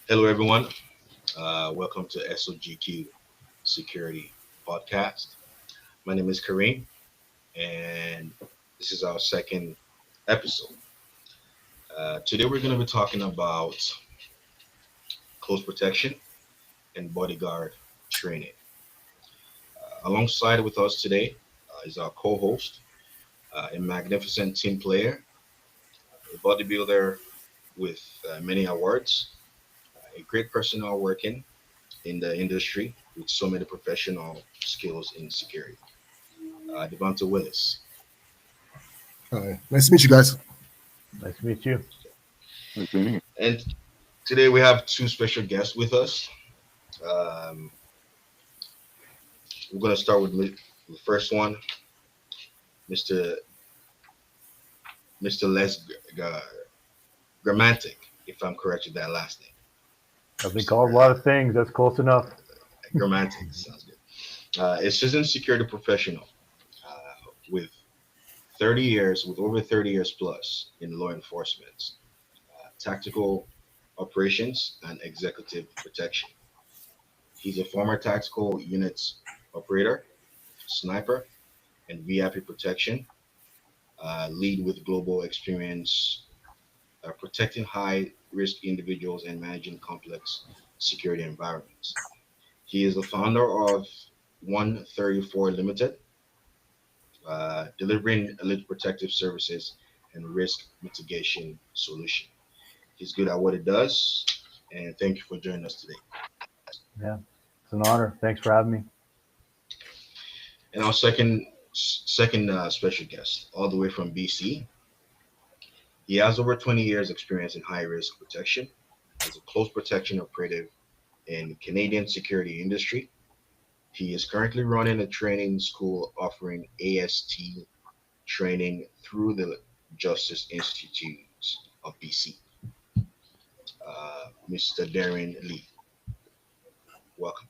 Hello, everyone. Welcome to S.O.G.Q Security Podcast. My name is Kareem, and this is our second episode. Today, we're going to be talking about close protection and bodyguard training. Alongside with us today is our co host, a magnificent team player, a bodybuilder with many awards, a great personnel working in the industry with so many professional skills in security. Devonta Willis. Hi, nice to meet you guys. Nice to meet you. Okay. And today we have two special guests with us. Um, we're going to start with the first one, Mr. Mr. Les Grammatic, if I'm correct with that last name. I've been Mr. called a lot of things. That's close enough. Grammatic sounds good. A citizen security professional with 30 years, with over 30 years plus in law enforcement, tactical operations, and executive protection. He's a former tactical units operator, sniper, and VIP protection, lead with global experience, protecting high risk individuals and managing complex security environments. He is the founder of 134 Limited, delivering elite protective services and risk mitigation solution. He's good at what he does, and thank you for joining us today. Yeah, it's an honor. Thanks for having me. And our second special guest, all the way from BC. He has over 20 years experience in high risk protection as a close protection operative in Canadian security industry. He is currently running a training school offering AST training through the Justice Institutes of BC. Mr. Darren Lee, welcome.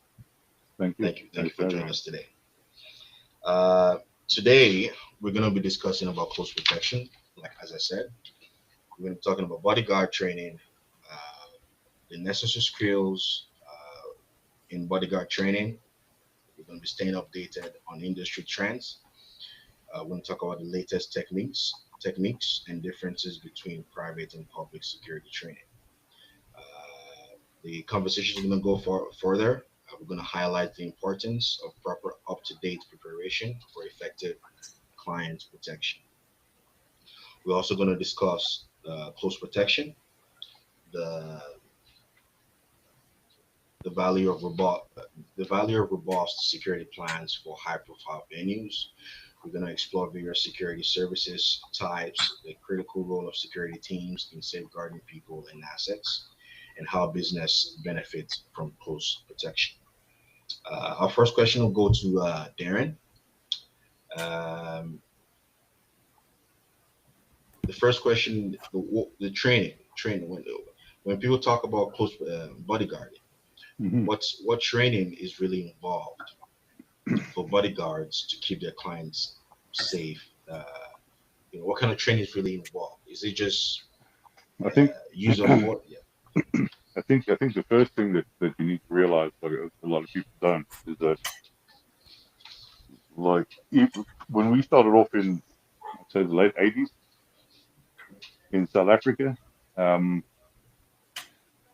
Thank you. Thank you Thanks for for joining having us today. Uh, Today we're going to be discussing about close protection. Like as I said, we're going to be talking about bodyguard training, uh, the necessary skills in bodyguard training. We're going to be staying updated on industry trends. We're going to talk about the latest techniques and differences between private and public security training. The conversation is going to go further. We're going to highlight the importance of proper up-to-date preparation for effective client protection. We're also going to discuss close protection, the the value of robust security plans for high-profile venues. We're going to explore various security services types, the critical role of security teams in safeguarding people and assets, and how business benefits from close protection. Our first question will go to Darren. Um, the first question, the training when people talk about close bodyguarding, you. Hmm. what training is really involved for bodyguards to keep their clients safe? What kind of training is really involved? Is it just I think use of I force? Yeah. think the first thing that you need to realize, like a lot of people don't, is that like when we started off in, I'd say, the late '80s in South Africa, um,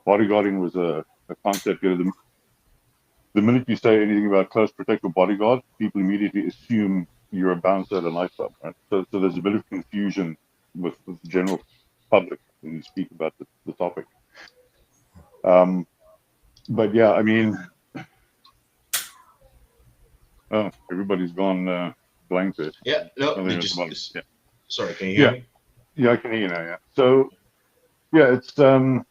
bodyguarding was a concept. The minute you say anything about close protective bodyguard, people immediately assume you're a bouncer at a nightclub, right? So there's a bit of confusion with the general public when you speak about the topic. Um, but yeah, I mean, oh, everybody's gone blank there. Yeah. No, I they think that's just. about it. Yeah, Sorry, can you hear yeah, me? yeah. I can hear you now. Yeah. So yeah, it's a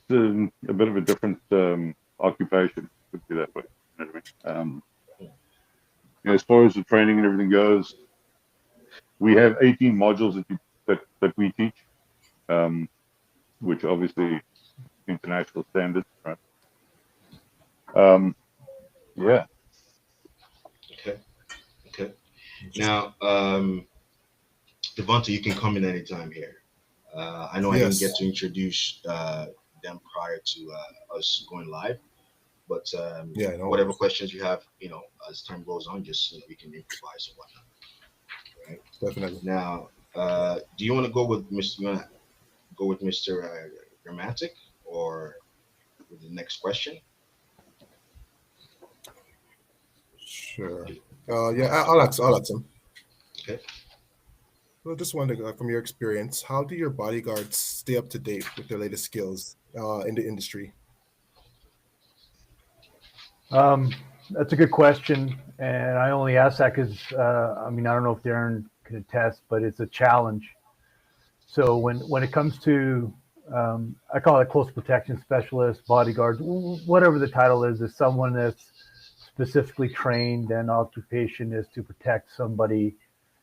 bit of a different occupation, put it that way. You know what I mean? As far as the training and everything goes, we have 18 modules that we teach, um, which obviously international standards, right? Um, yeah. Okay. Okay. Now, Devonta, you can come in anytime here. I know I didn't get Yes. to introduce them prior to us going live, but Yeah, no whatever worries. questions you have, as time goes on, just you can improvise and whatnot. Right Definitely. now, do you want to go with Mr. You want to go with Mr. Grammatic or with the next question? Sure. Okay. Yeah, I'll ask him. Okay. Well, just wondering, from your experience, how do your bodyguards stay up to date with their latest skills in the industry? Um, that's a good question, and I only ask that because I mean I don't know if Darren can attest, but it's a challenge. So when it comes to I call it close protection specialist, bodyguard, whatever the title is someone that's specifically trained and occupation is to protect somebody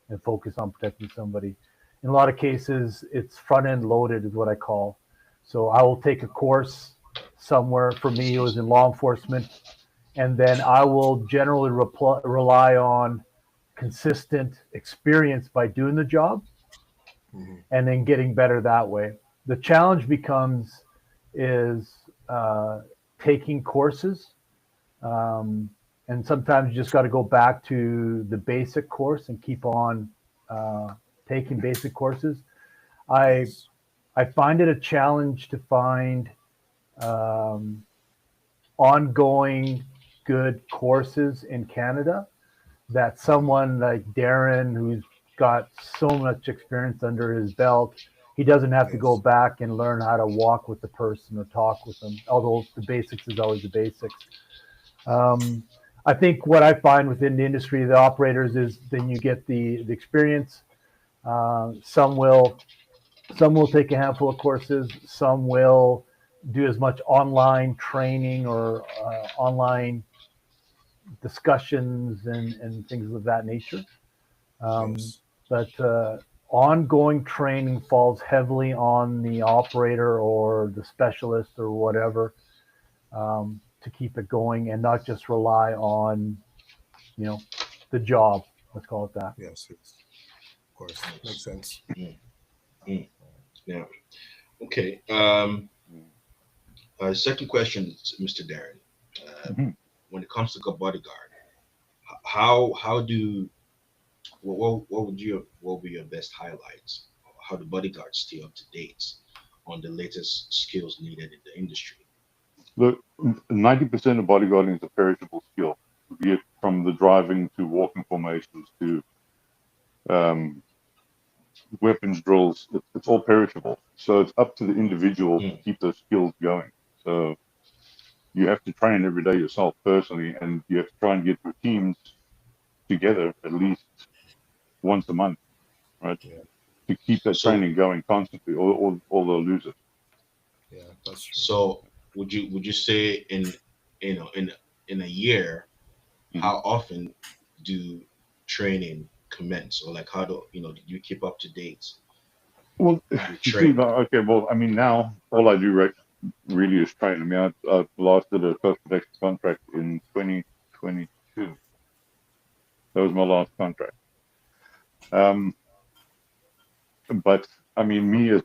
and focus on protecting somebody. In a lot of cases, it's front end loaded, is what I call. So I will take a course somewhere. For me, it was in law enforcement, and then I will generally rely on consistent experience by doing the job Hmm. and then getting better that way. The challenge becomes is taking courses, um, and sometimes you just got to go back to the basic course and keep on uh, taking basic courses. I Yes. I find it a challenge to find um, ongoing good courses in Canada that Hmm. someone like Darren, who's got so much experience under his belt, he doesn't have to go Yes. back and learn how to walk with the person or talk with them, although the basics is always the basics. Um, I think what I find within the industry, the operators, is then you get the experience. Some will take a handful of courses. Some will do as much online training or online discussions and things of that nature. Um, Yes. but ongoing training falls heavily on the operator or the specialist or whatever to keep it going and not just rely on, you know, the job. Let's call it that. Yes. Yes. Of course. Makes Nice. sense. Mm, mm. Yeah. Okay. Second question, Mr. Darren. Mhm. When it comes to bodyguard, how do what would be your best highlights? How do bodyguards stay up to date on the latest skills needed in the industry? Look, 90% of bodyguarding is a perishable skill, be it from the driving to walking formations to um, weapons drills. It's all perishable. So it's up to the individual to Mm, keep those skills going. So you have to train every day yourself personally, and you have to try and get your teams together at least once a month, right? Yeah. To keep that so training going constantly, or they'll lose it. Yeah. That's true. so would you say in a year, Mhm. how often do training commence, or like how do you keep up to date Well, with you see, training? okay, well, I mean, now all I do really is train. I mean, I last did a coast protection contract in 2022. That was my last contract. Um, but I mean, me as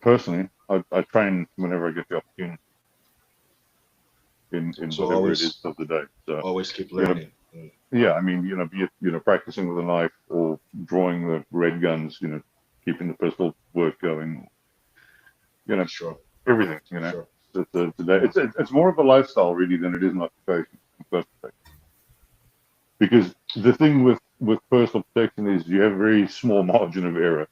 personally, I train whenever I get the opportunity in So whatever it is always of the day. So, always keep you know, learning. Mm, yeah, I mean, be it, practicing with a knife or drawing the red guns, keeping the pistol work going, you know, sure, everything, sure. today. It's more of a lifestyle really than it is an occupation. Because the thing with personal protection is you have a very small margin of error,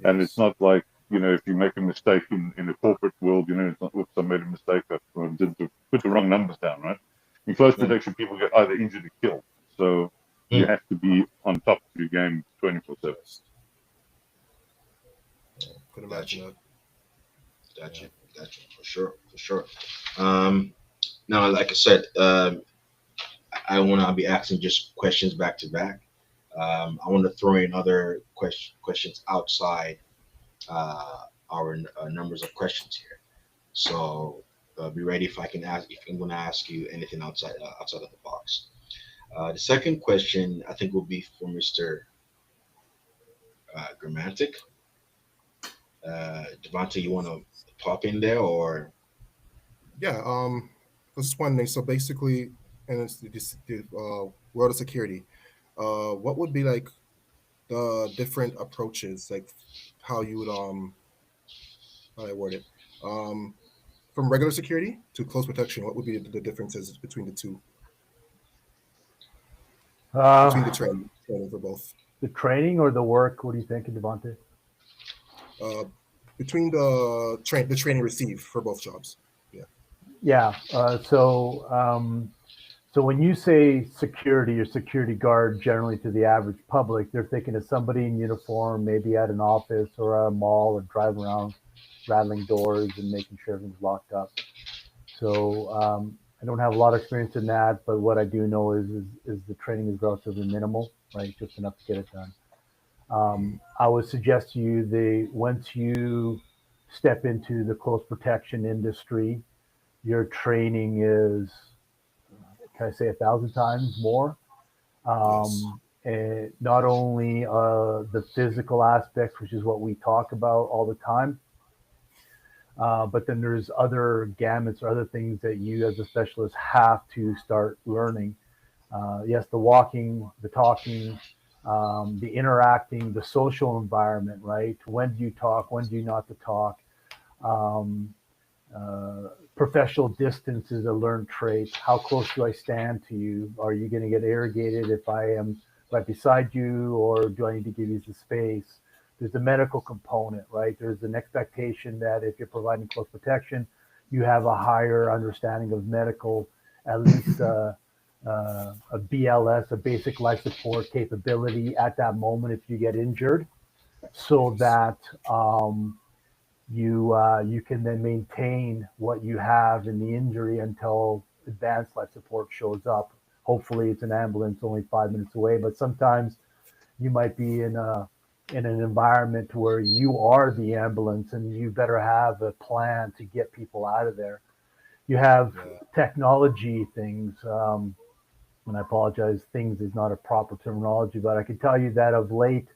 and it's Yes. not like if you make a mistake in the corporate world, it's not whoops, I made a mistake, I did put the wrong numbers down, right? In close Mm, protection, people get either injured or killed, so you mm, have to be on top of your game 24/7. Yes. Yeah. Could gotcha, imagine that. gotcha, Yeah. gotcha. For sure, for sure. Um, Now, like I said, I want to be asking just questions back to back. I want to throw in other questions outside our numbers of questions here. So be ready if I can ask if I'm going to ask you anything outside of the box. The second question I think will be for Mr. Grammatic. Devontae, you want to pop in there or? Yeah. Just one thing. So basically, and it's the world of security. What would be like the different approaches, like how you would how do I word it? Um, from regular security to close protection, what would be the differences between the two, between the Uh, training for both? the training or the work? What do you think, Devontae? Uh, between the training received for both jobs. Yeah. Yeah. So when you say security or security guard, generally to the average public, they're thinking of somebody in uniform, maybe at an office or a mall, or driving around, rattling doors and making sure everything's locked up. So I don't have a lot of experience in that, but what I do know is the training is relatively minimal, right? Just enough to get it done. Mhm. I would suggest to you the once you step into the close protection industry, your training is, can I say, 1,000 times more. Yes. And not only the physical aspects, which is what we talk about all the time, but then there's other gamuts or other things that you as a specialist have to start learning. Yes, the walking, the talking, the interacting, the social environment, right? When do you talk? When do you not to talk? Um, Professional distance is a learned trait. How close do I stand to you? Are you going to get irrigated if I am right beside you, or do I need to give you the space? There's a medical component, right? There's an expectation that if you're providing close protection, you have a higher understanding of medical, at least a BLS, a basic life support capability at that moment if you get injured, so Yes. that you can then maintain what you have in the injury until advanced life support shows up. Hopefully, it's an ambulance only 5 minutes away, but sometimes you might be in an environment where you are the ambulance, and you better have a plan to get people out of there. You have Yeah. technology things. And I apologize, things is not a proper terminology, but I can tell you that of late,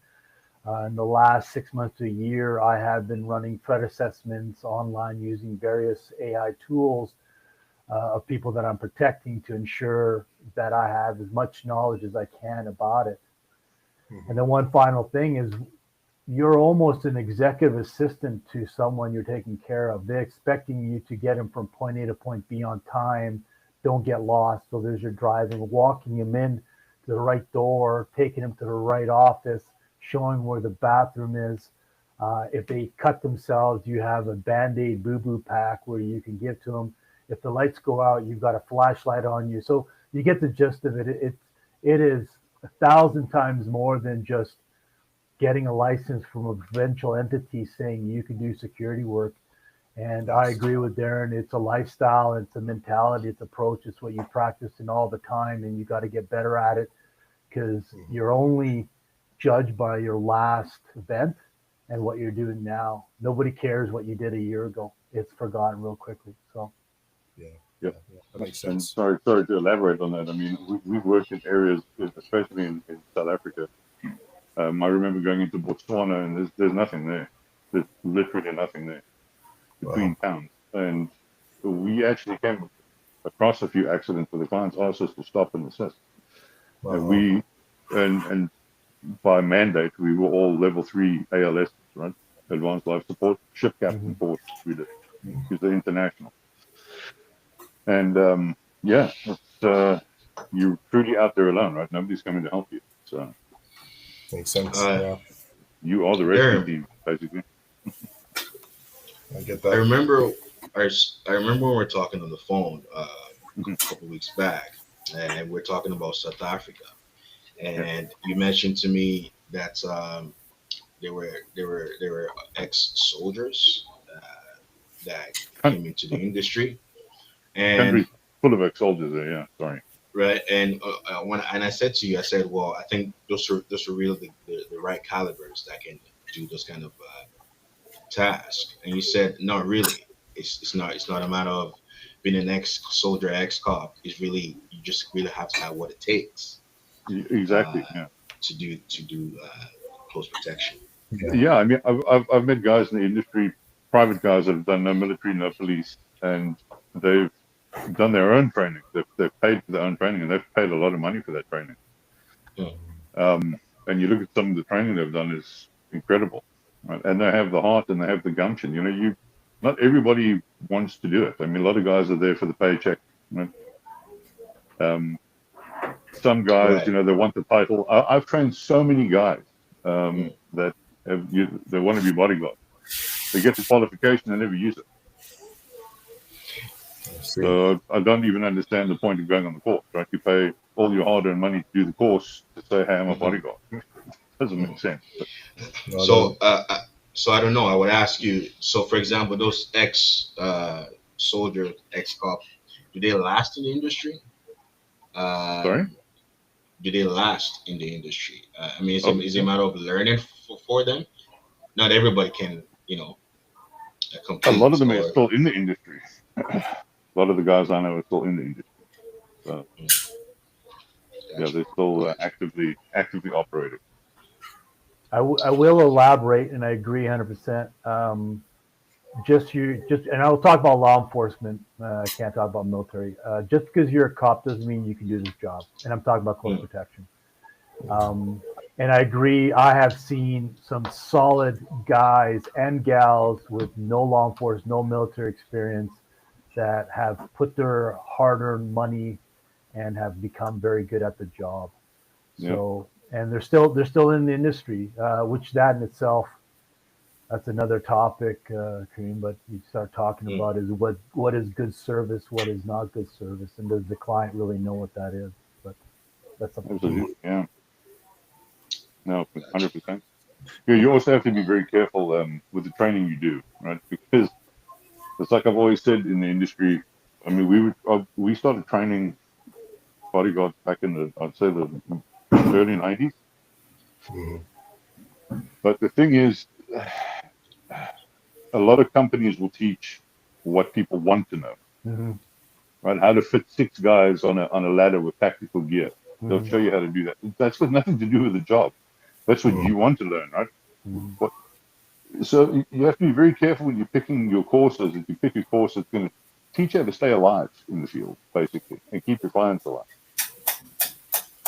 in the last 6 months to a year, I have been running threat assessments online using various AI tools of people that I'm protecting to ensure that I have as much knowledge as I can about it. And Hmm. then one final thing is, you're almost an executive assistant to someone you're taking care of. They're expecting you to get them from point A to point B on time. Don't get lost. So there's your driving, walking them in to the right door, taking them to the right office, showing where the bathroom is. If they cut themselves, you have a Band-Aid boo-boo pack where you can give to them. If the lights go out, you've got a flashlight on you. So you get the gist of it. It is 1,000 times more than just getting a license from a provincial entity saying you can do security work. And I Yes. agree with Darren. It's a lifestyle, it's a mentality, it's approach, it's what you practice in all the time, and you got to get better at it, because Hmm. you're only judged by your last event and what you're doing now. Nobody cares what you did a year ago. It's forgotten real quickly. So, Yeah. Yep. Yeah. Yeah. That makes And sense. sorry to elaborate on that. I mean, we've worked in areas, especially in South Africa. I remember going into Botswana, and there's nothing there. There's literally nothing there between Wow. towns. And we actually came across a few accidents where the clients asked us to stop and assist. And Wow. we, and by mandate, we were all level 3 ALS, right? Advanced life support, ship captain mhm. course we did, because they're international. And yeah, it's, you're truly out there alone, right? Nobody's coming to help you. So Makes sense. Uh, Yeah. you are the rescue Darren, team, basically. I get I that. remember I remember when we were talking on the phone Mhm. a couple weeks back, and we're talking about South Africa, Yeah. and you mentioned to me that they were ex-soldiers that Coun- came into the industry, The and country's full of ex-soldiers there. Yeah, sorry. right, and when and I said to you, I said, well, I think those are really the right calibers that can do those kind of tasks, and you said not really. It's not a matter of being an ex-soldier, ex-cop. It's really you just really have to have what it takes uh, Exactly. Yeah. to do close protection. Yeah, I mean, I've met guys in the industry, private guys that have done no military, no police, and they've done their own training. They've paid for their own training, and they've paid a lot of money for that training. Mm. And you look at some of the training they've done is incredible, right? And they have the heart and they have the gumption. You know, not everybody wants to do it. I mean, a lot of guys are there for the paycheck. Right? Um, some guys, Right. they want the title. I've trained so many guys Mm. that they want to be bodyguard. They get the qualification and never use it. I see. So I don't even understand the point of going on the course, right? You pay all your hard-earned money to do the course to say, "Hey, I'm a Hmm. bodyguard." Doesn't make sense. But No, So, no. so I don't know. I would ask you. So, for example, those ex soldier, ex cop, do they last in the industry? sorry. Do they last in the industry? I mean, Oh, is it a yeah. matter of learning for them? Not everybody can, A lot complete of them are or. still in the industry. A lot of the guys I know are still in the industry. So Mm, yeah, gotcha, they're still gotcha. actively operating. I will elaborate, and I agree 100%. And I'll talk about law enforcement. I can't talk about military. Just because you're a cop doesn't mean you can do this job. And I'm talking about close Mm, protection. Um, and I agree. I have seen some solid guys and gals with no law enforcement, no military experience that have put their hard-earned money and have become very good at the job. Yeah, So, and they're still in the industry, which that in itself, that's another topic, Kareem. But you start talking mm, about is what is good service, what is not good service, and does the client really know what that is? But that's something. absolutely. Yeah, no, gotcha. 100%. Yeah, you also have to be very careful with the training you do, right? Because it's like I've always said in the industry. I mean, we started training bodyguards back in I'd say the early 90s. Mhm. But the thing is, a lot of companies will teach what people want to know, Mm-hmm, right? How to fit six guys on a ladder with tactical gear. They'll mm-hmm, show you how to do that. That's got nothing to do with the job. That's what Mhm. you want to learn, right? mm-hmm. What, so you have to be very careful when you're picking your courses. If you pick a course that's going to teach you how to stay alive in the field, basically, and keep your clients alive.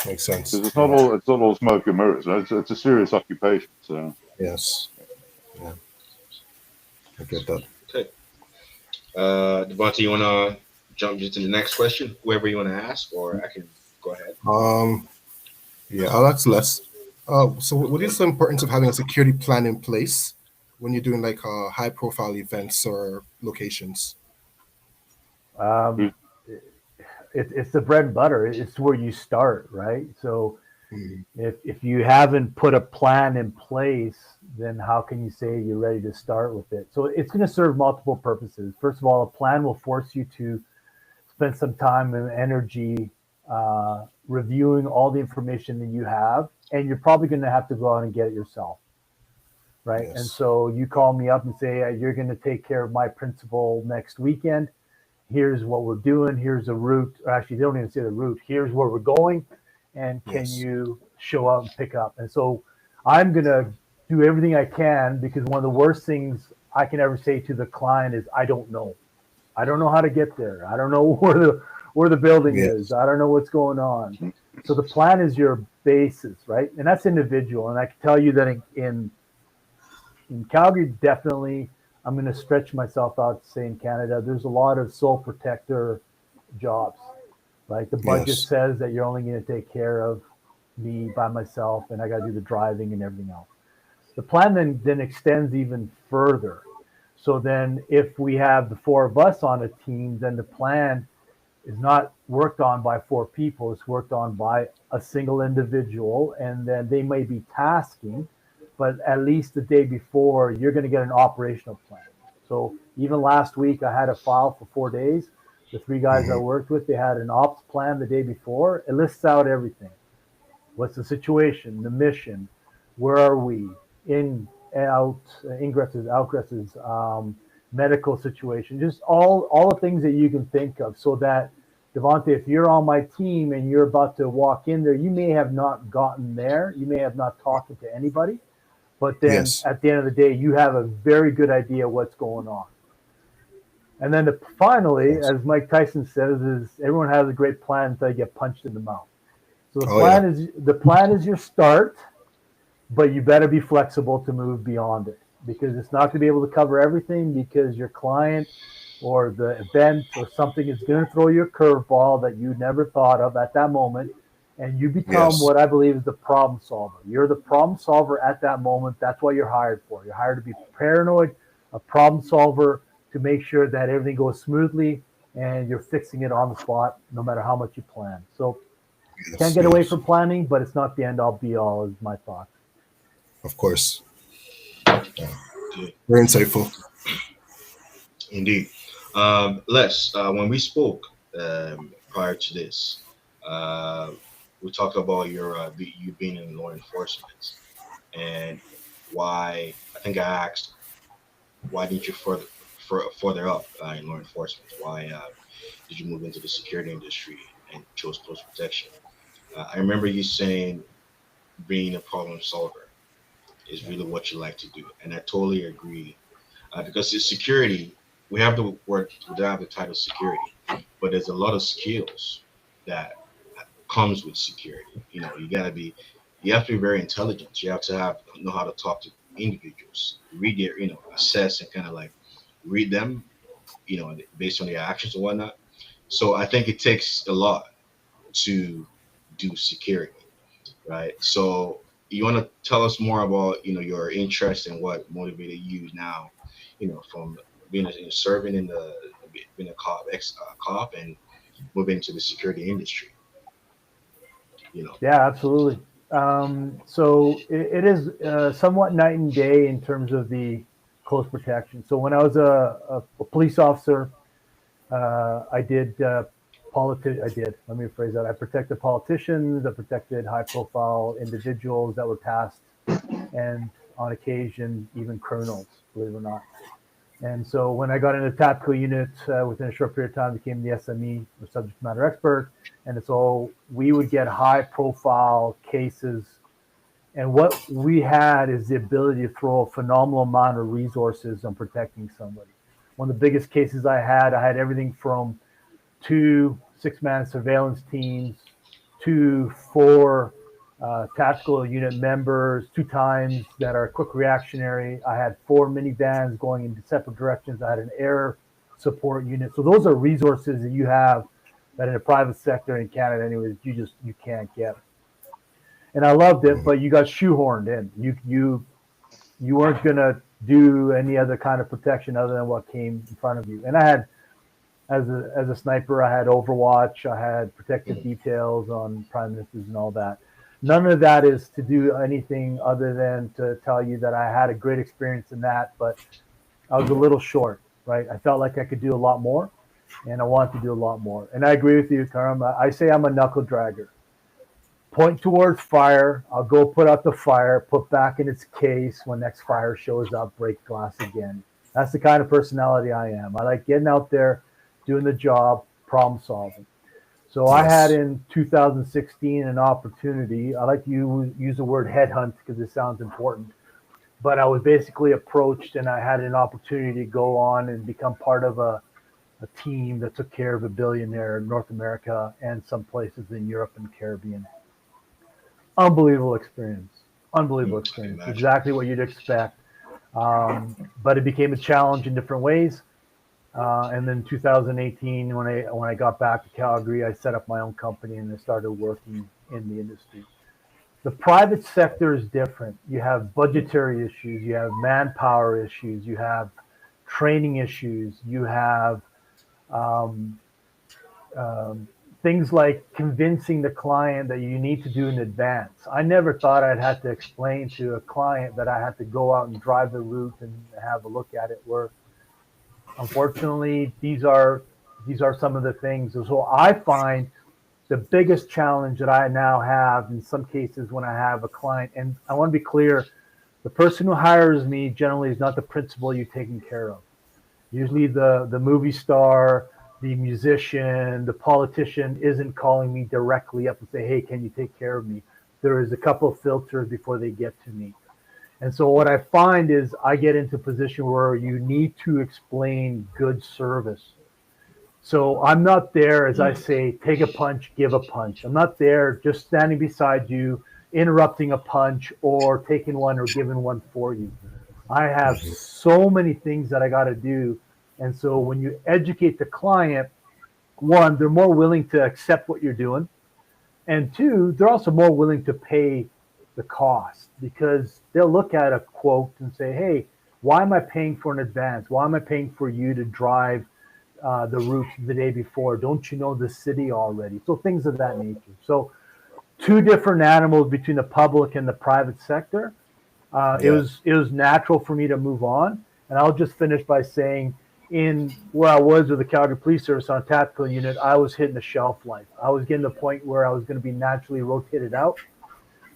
Makes sense. Because Yeah. it's not all smoke and mirrors. Right? It's a serious occupation. So Yes. Yeah. I get that. Okay. Devontae, you wanna jump into the next question? Whoever you wanna ask, or I can go ahead. Um. Yeah. I'll ask less. So, what Okay. is the importance of having a security plan in place when you're doing like high-profile events or locations? Um, it's the bread and butter. It's where you start, right? So Mhm. if you haven't put a plan in place, then how can you say you're ready to start with it? So it's going to serve multiple purposes. First of all, a plan will force you to spend some time and energy reviewing all the information that you have, and you're probably going to have to go out and get it yourself, right? And Yes. so you call me up and say, you're going to take care of my principal next weekend. Here's what we're doing. Here's the route. Or actually, they don't even say the route. Here's where we're going. And can Yes. you show up and pick up? And so I'm going to do everything I can, because one of the worst things I can ever say to the client is, I don't know. I don't know how to get there. I don't know where the building is. Yes. I don't know what's going on. So the plan is your basis, right? And that's individual. And I can tell you that in Calgary, definitely, I'm going to stretch myself out to say in Canada, there's a lot of sole protector jobs, right? The budget Yes. says that you're only going to take care of me by myself, and I got to do the driving and everything else. The plan then extends even further. So then, if we have the four of us on a team, then the plan is not worked on by four people, it's worked on by a single individual, and then they may be tasking, but at least the day before, you're going to get an operational plan. So even last week, I had a file for 4 days. The three guys I Mhm. worked with, they had an ops plan the day before. It lists out everything. What's the situation, the mission, where are we, in and out, ingresses, outgresses, medical situation, just all the things that you can think of, so that Devontae, if you're on my team and you're about to walk in there, you may have not gotten there, you may have not talked to anybody, but then Yes. at the end of the day, you have a very good idea what's going on. And then finally, Yes. as Mike Tyson says, is everyone has a great plan until you get punched in the mouth. So Oh yeah. the plan is your start, but you better be flexible to move beyond it because it's not going to be able to cover everything because your client or the event or something is going to throw you a curveball that you never thought of at that moment. And you become Yes. what I believe is the problem solver. You're the problem solver at that moment. That's what you're hired for. You're hired to be paranoid, a problem solver, to make sure that everything goes smoothly and you're fixing it on the spot, no matter how much you plan. So can't Yes. get away Yes. from planning, but it's not the end all be all, is my thought. Of course. Yeah. Good. Very insightful. Indeed. Les, when we spoke prior to this, uh, we talked about you being in law enforcement and why. I think I asked why didn't you further up in law enforcement? Why did you move into the security industry and chose close protection? I remember you saying being a problem solver is really what you like to do, and I totally agree because it's security. We have the word, we have the title security, but there's a lot of skills that comes with security. You have to be very intelligent. You have to know how to talk to individuals, read their, assess and kind of like read them, based on their actions and whatnot. So I think it takes a lot to do security, right? So you want to tell us more about, your interest and what motivated you now, from being serving in the being a cop, cop, and moving into the security industry. You know. Yeah, absolutely. So it is somewhat night and day in terms of the close protection. So when I was a police officer, I did I did. Let me rephrase that. I protected politicians. I protected high-profile individuals that were tasked, and on occasion even criminals. Believe it or not. And so when I got into tactical unit, within a short period of time, became the SME, or subject matter expert. And so we would get high profile cases. And what we had is the ability to throw a phenomenal amount of resources on protecting somebody. One of the biggest cases I had everything from 2 6-man surveillance teams to 4 tactical unit members, 2 times that are quick reactionary. I had 4 minivans going in separate directions. I had an air support unit. So those are resources that you have that in the private sector in Canada, anyways, you can't get. And I loved it, Mhm. but you got shoehorned in. You weren't gonna do any other kind of protection other than what came in front of you. And I had as a sniper, I had Overwatch, I had protective Mhm. details on prime ministers and all that. None of that is to do anything other than to tell you that I had a great experience in that, but I was a little short, right? I felt like I could do a lot more, and I wanted to do a lot more. And I agree with you, Karam. I say I'm a knuckle dragger. Point towards fire. I'll go put out the fire, put back in its case when next fire shows up, break glass again. That's the kind of personality I am. I like getting out there, doing the job, problem solving. So I had Yes. in 2016 an opportunity. I like to use the word headhunt because it sounds important. But I was basically approached and I had an opportunity to go on and become part of a team that took care of a billionaire in North America and some places in Europe and the Caribbean. Unbelievable experience. Unbelievable I can experience. imagine. Exactly what you'd expect. But it became a challenge in different ways. And then 2018, when I got back to Calgary, I set up my own company and I started working in the industry. The private sector is different. You have budgetary issues, you have manpower issues, you have training issues, you have um, um, things like convincing the client that you need to do in advance. I never thought I'd have to explain to a client that I had to go out and drive the route and have a look at it. Where unfortunately, these are some of the things. So I find the biggest challenge that I now have in some cases when I have a client, and I want to be clear, the person who hires me generally is not the principal you're taking care of. Usually the movie star, the musician, the politician isn't calling me directly up and say, hey, can you take care of me? There is a couple of filters before they get to me. And so what I find is I get into a position where you need to explain good service. So I'm not there, as I say, take a punch, give a punch. I'm not there just standing beside you, interrupting a punch or taking one or giving one for you. I have Mhm. so many things that I got to do. And so when you educate the client, one, they're more willing to accept what you're doing. And two, they're also more willing to pay the cost because they'll look at a quote and say, hey, why am I paying for an advance? Why am I paying for you to drive the route the day before? Don't you know the city already? So things of that nature. So two different animals between the public and the private sector. Yeah. It was natural for me to move on, and I'll just finish by saying, in where I was with the Calgary Police Service on a tactical unit, I was hitting the shelf life. I was getting to the point where I was going to be naturally rotated out,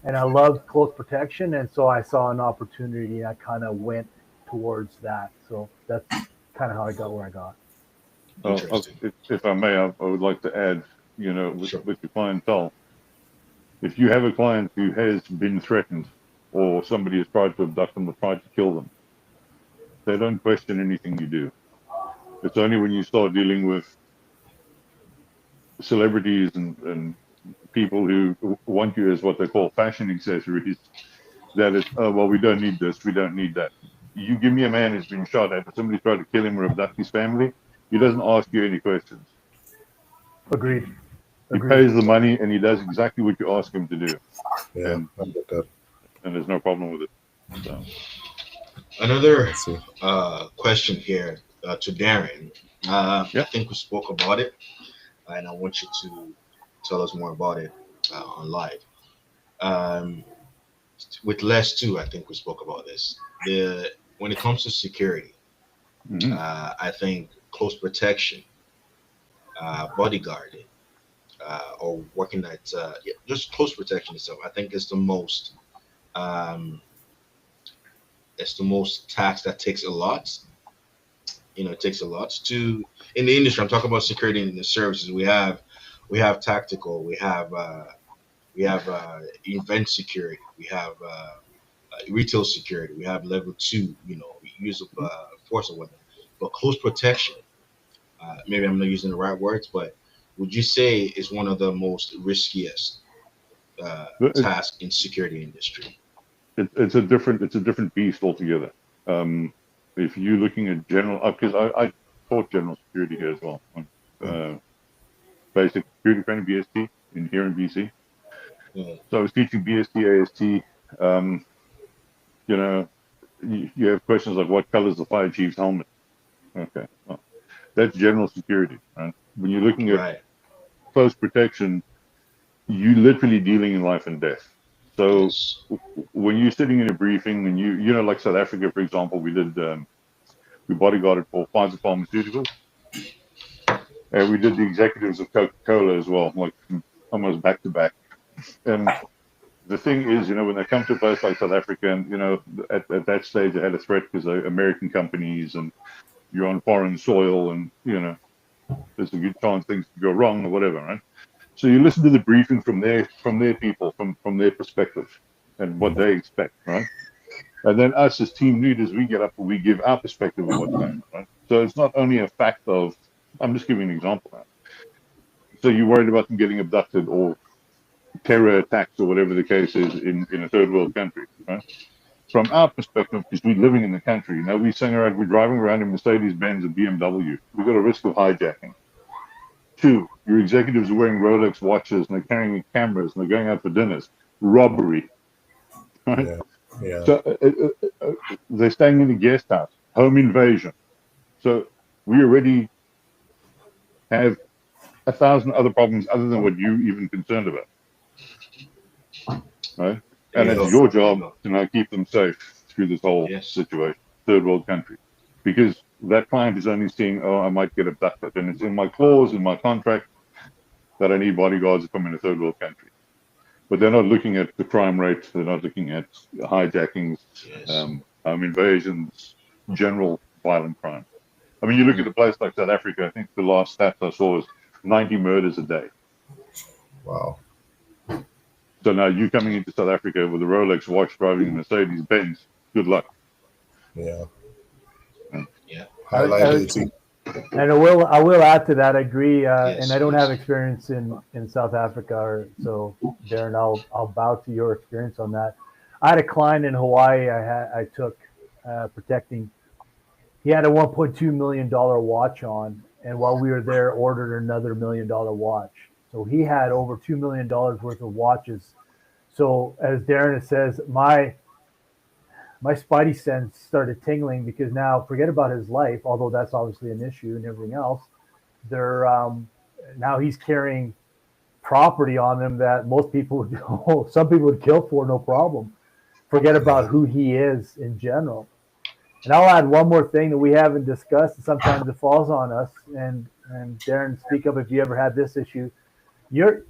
and I loved close protection, and so I saw an opportunity, and I kind of went towards that. So that's kind of how I got where I got. Interesting. If I may, I would like to add, with, Sure. with your clientele, if you have a client who has been threatened or somebody has tried to abduct them or tried to kill them, they don't question anything you do. It's only when you start dealing with celebrities and people who want you as what they call fashion accessories that it's, oh, well, we don't need this, we don't need that. You give me a man who's been shot at, or somebody tried to kill him or abduct his family, he doesn't ask you any questions. Agreed. He Agreed. pays the money and he does exactly what you ask him to do, Yeah. and I get that. there's no problem with it. So Another I see. question here to Darren. I yeah, think we spoke about it, and I want you to tell us more about it on live. Um, with less too, I think we spoke about this. The When it comes to security, hmm I think close protection, bodyguarding, or working at yeah, just close protection itself. I think um, it's the most tax that takes a lot. It takes a lot to in the industry. I'm talking about security in the services. We have tactical. We have event security. We have retail security. We have level two. Use of force or whatnot. But close protection. Maybe I'm not using the right words, but would you say is one of the most riskiest it, tasks in security industry? it's a different beast altogether. Um, if you're looking at general, because I taught general security here as well, on Mm. basic security training BST in here in BC. Mm, So I was teaching BST AST. Um, you know, you have questions like what color is the fire chief's helmet? Okay, well, that's general security, right? When you're looking at right. close protection, you literally dealing in life and death. So Yes. when you're sitting in a briefing and like South Africa, for example, we bodyguarded for Pfizer Pharmaceuticals, and we did the executives of Coca-Cola as well, like almost back to back. And the thing is, when they come to a place like South Africa, and at that stage, they had a threat because they're American companies, and you're on foreign soil, and there's a good chance things could go wrong or whatever, right? So you listen to the briefing from their people, from their perspective, and what they expect, right? And then us as team leaders, we get up and we give our perspective of what's going on, right? So it's not only a fact of, I'm just giving an example now. So you're worried about them getting abducted or terror attacks or whatever the case is in a third world country, right? From our perspective, because we're living in the country, we're saying, all right, we're driving around in Mercedes Benz and BMW. We've got a risk of hijacking. Two, your executives are wearing Rolex watches and they're carrying cameras and they're going out for dinners. Robbery, right? Yeah. Yeah. So they're staying in a guest house. Home invasion. So we already have 1,000 other problems other than what you even concerned about, right? There And you it's go. Yes. your There you job go. to now keep them safe through this whole Yes. situation, third world country, because that client is only seeing, oh, I might get abducted, and it's in my clause in my contract that I need bodyguards if I'm in a third world country. But they're not looking at the crime rate. They're not looking at hijackings, Yes. home invasions, general violent crime. I mean, you look at Mm, a place like South Africa. I think the last stats I saw was 90 murders a day. Wow. So now you coming into South Africa with a Rolex watch, driving a Mercedes Benz. Good luck. Yeah. Yeah. High liability. And I will add to that. I agree, Yes. and I don't Yes. have experience in South Africa, so Darren, I'll bow to your experience on that. I had a client in Hawaii. I took protecting. He had a $1.2 million watch on, and while we were there, ordered another $1 million watch. So he had over $2 million worth of watches. So as Darren says, my spidey sense started tingling because now forget about his life, although that's obviously an issue and everything else. They're now he's carrying property on him that most people would, some people would kill for, no problem. Forget about who he is in general. And I'll add one more thing that we haven't discussed. And sometimes it falls on us. And Darren, speak up if you ever had this issue. We're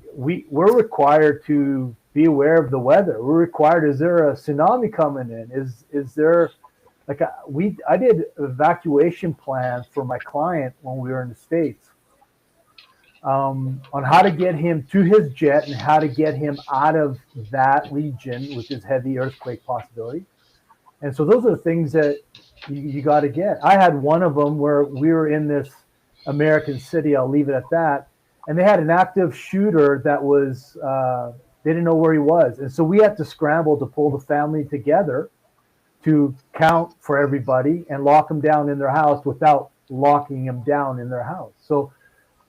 required to be aware of the weather. We're required. Is there a tsunami coming in? Is there I did evacuation plan for my client when we were in the States, on how to get him to his jet and how to get him out of that region, which is heavy earthquake possibility. And so those are the things that you got to get. I had one of them where we were in this American city. I'll leave it at that. And they had an active shooter that was, they didn't know where he was. And so we had to scramble to pull the family together to count for everybody and lock them down in their house without locking them down in their house. So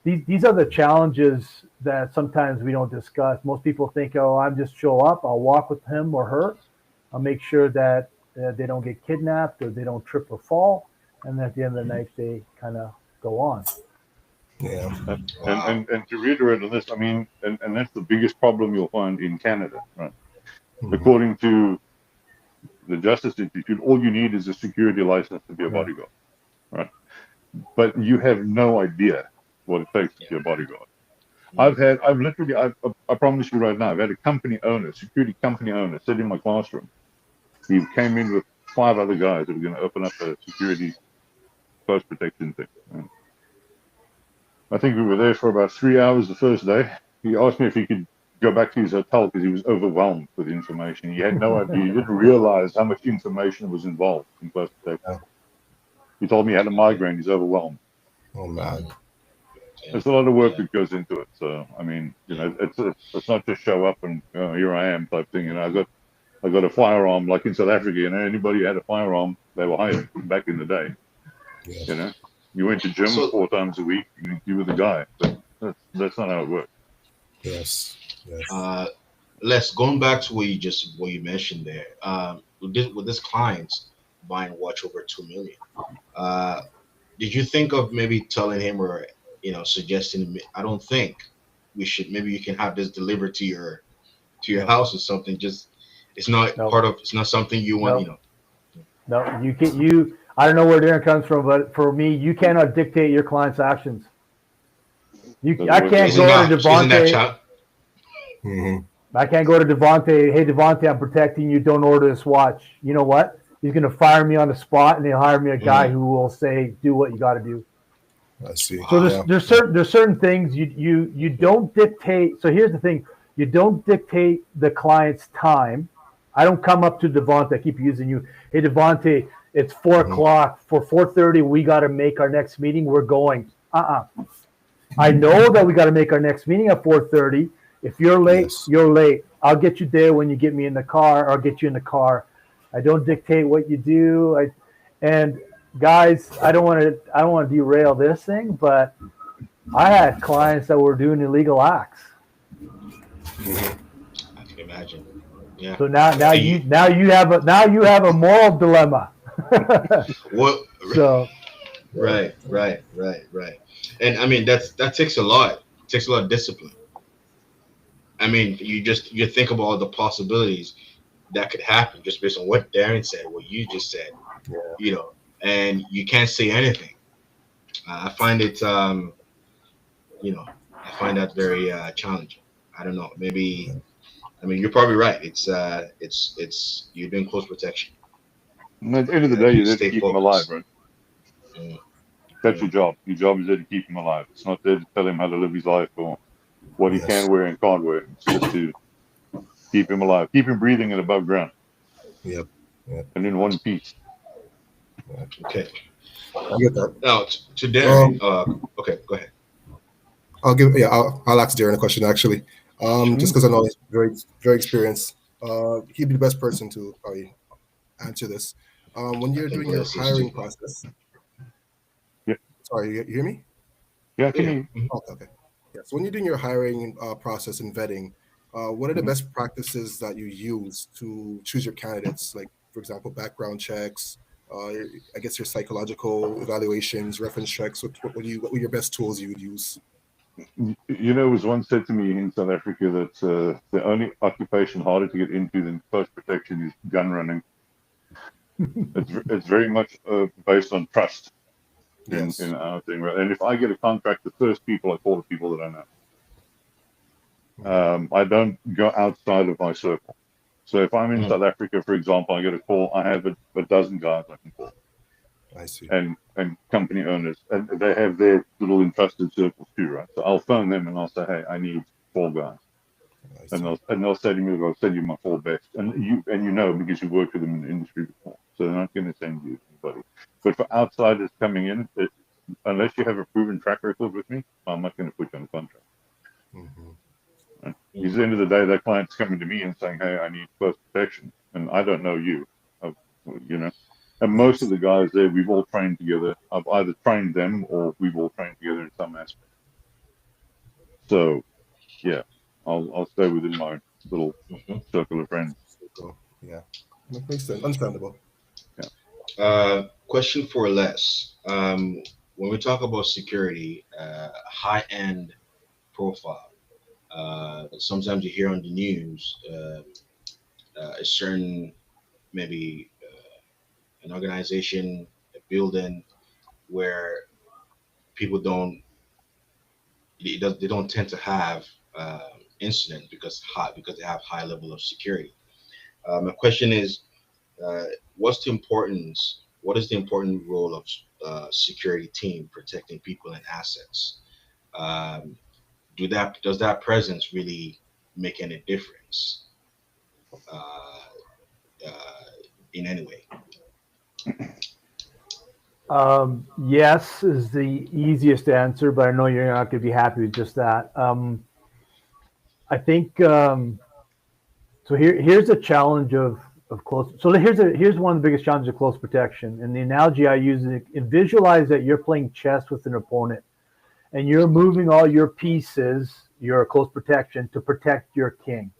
these are the challenges that sometimes we don't discuss. Most people think, oh, I'm just show up, I'll walk with him or her, I'll make sure that they don't get kidnapped or they don't trip or fall, and at the end of the night they kind of go on. Yeah. And to reiterate on this, I mean, and that's the biggest problem you'll find in Canada, right? Mhm. According to the Justice Institute, all you need is a security license to be a bodyguard, right? But you have no idea what it takes to be a bodyguard. I promise you right now, I've had a company owner, security company owner, sit in my classroom. He came in with 5 other guys that were going to open up a security close protection thing. Right? I think we were there for about 3 hours the first day. He asked me if he could go back to his hotel because he was overwhelmed with information. He had no idea. He didn't realize how much information was involved in close protection. Yeah. He told me he had a migraine. He's overwhelmed. Oh man. There's a lot of work that goes into it. So I mean, you know, it's not just show up and here I am type thing. You know, I got a firearm like in South Africa. You know, anybody who had a firearm, they were hired back in the day. Yeah. You know, you went to gym 4 times a week. You were the guy. But that's not how it works. Yes. Yes. Les, going back to what you mentioned there, with this client buying watch over 2 million, did you think of maybe telling him or suggesting? I don't think we should. Maybe you can have this delivered to your house or something. Just it's not It's not something you want. No, you can. I don't know where Darren comes from, but for me, you cannot dictate your client's actions. I can't go to Devontae. Mhm. I can't go to Devontae. Hey, Devontae, I'm protecting you. Don't order this watch. You know what? He's going to fire me on the spot, and they'll hire me a guy who will say, "Do what you got to do." I see. So there's certain things you don't dictate. So here's the thing: you don't dictate the client's time. I don't come up to Devontae. I keep using you. Hey, Devontae, it's 4 o'clock. For 4:30, we got to make our next meeting. We're going. I know that we got to make our next meeting at 4:30. If you're late, you're late. I'll get you there when you get me in the car, or I'll get you in the car. I don't dictate what you do. And guys, I don't want to derail this thing, but I had clients that were doing illegal acts. I can imagine. Yeah. So now you have a moral dilemma. What? So. Right. And I mean that takes a lot. It takes a lot of discipline. I mean, you think about all the possibilities that could happen just based on what Darren said, what you just said, and you can't say anything. I find it, I find that very challenging. I don't know. Maybe, I mean, you're probably right. It's you're doing close protection. And at the end of the day, you're there to keep him alive, right? Mm. That's your job. Your job is there to keep him alive. It's not there to tell him how to live his life or what he can wear and can't wear. It's just to keep him alive, keep him breathing and above ground, Yep. Yeah. and in one piece. Okay. I get that. Now to Darren. Okay, go ahead. I'll ask Darren a question actually. Just because I know he's very experienced. He'd be the best person to probably answer this. When I you're think doing your Willis is too. hiring process. Yeah. Sorry, you hear me? Yeah, can Yeah. you? Okay. Yeah. So when you're doing your hiring process and vetting, what are the best practices that you use to choose your candidates? Like, for example, background checks. I guess your psychological evaluations, reference checks. What were your best tools you would use? You know, it was once said to me in South Africa that the only occupation harder to get into than post protection is gun running. It's very much based on trust in Yes. our thing, right? And if I get a contract, the first people I call the people that I know. Mhm. I don't go outside of my circle. So if I'm in Mhm. South Africa, for example, I get a call. I have a dozen guys I can call, I see. and company owners, and they have their little entrusted circles too, right? So I'll phone them and I'll say, hey, I need 4 guys. I And see. they'll say to me, I'll send you my 4 best, and you know because you worked with them in the industry before, so they're not going to send you anybody. But for outsiders coming in, unless you have a proven track record with me, I'm not going to put you on a contract. Hmm. Right? Because at the end of the day, that client's coming to me and saying, hey, I need close protection, and I don't know you, I've, you know. And most of Yes. the guys there, we've all trained together. I've either trained them or we've all trained together in some aspect. So yeah, I'll stay within my little Mhm. circle of friends. So, yeah. Makes sense. Understandable. Yeah. Question for Les. When we talk about security, high-end profile, sometimes you hear on the news a certain maybe an organization, a building where people don't they don't tend to have incident because they have high level of security. My question is, uh, what is the important role of security team protecting people and assets? Um, does that presence really make any difference uh, uh, in any way? Yes is the easiest answer, but I know you're not going to be happy with just that. I think so. Here's a challenge of close. So here's one of the biggest challenges of close protection. And the analogy I use is visualize that you're playing chess with an opponent, and you're moving all your pieces, your close protection, to protect your king.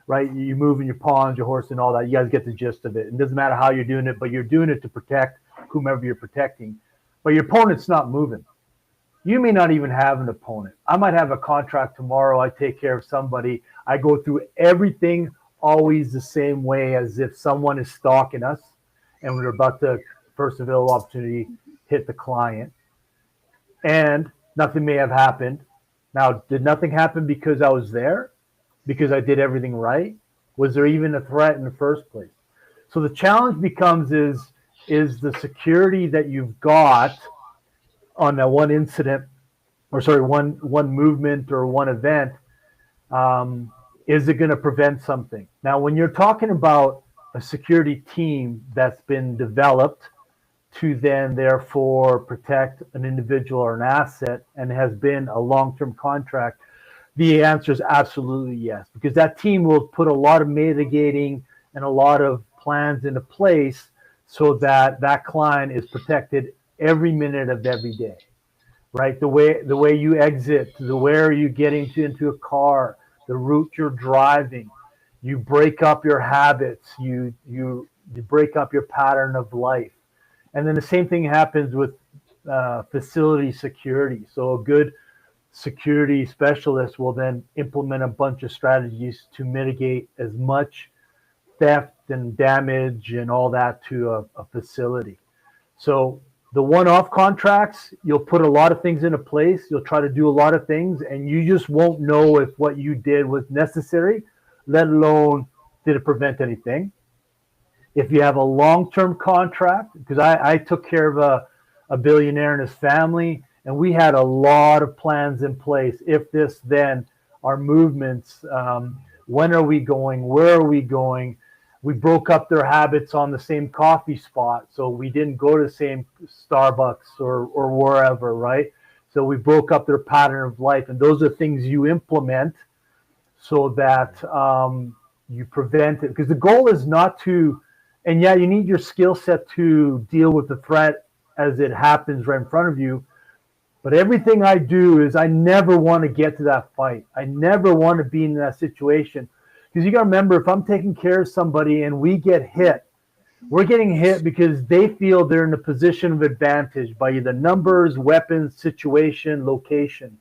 Right? You're moving your pawns, your horse, and all that. You guys get the gist of it. It doesn't matter how you're doing it, but you're doing it to protect whomever you're protecting. But your opponent's not moving. You may not even have an opponent. I might have a contract tomorrow. I take care of somebody. I go through everything always the same way as if someone is stalking us and we're about to, first available opportunity, hit the client. And nothing may have happened. Now, did nothing happen because I was there? Because I did everything right? Was there even a threat in the first place? So the challenge becomes is the security that you've got on that one incident, or sorry, one movement or one event, um, is it going to prevent something? Now, when you're talking about a security team that's been developed to then therefore protect an individual or an asset and has been a long-term contract, the answer is absolutely yes, because that team will put a lot of mitigating and a lot of plans into place so that that client is protected every minute of every day, right? The way you exit, the where you get into a car, the route you're driving, you break up your habits, you break up your pattern of life, and then the same thing happens with facility security. So a good security specialist will then implement a bunch of strategies to mitigate as much theft and damage and all that to a facility. So the one-off contracts, you'll put a lot of things into place. You'll try to do a lot of things, and you just won't know if what you did was necessary, let alone did it prevent anything. If you have a long-term contract, because I took care of a billionaire and his family, and we had a lot of plans in place. If this, then our movements, When are we going? Where are we going? We broke up their habits on the same coffee spot, so we didn't go to the same Starbucks or wherever, right? So we broke up their pattern of life, and those are things you implement so that you prevent it. Because the goal is not to, and yeah, you need your skill set to deal with the threat as it happens right in front of you. But everything I do is I never want to get to that fight. I never want to be in that situation. Because you got to remember, if I'm taking care of somebody and we get hit, we're getting hit because they feel they're in a position of advantage by either numbers, weapons, situation, location.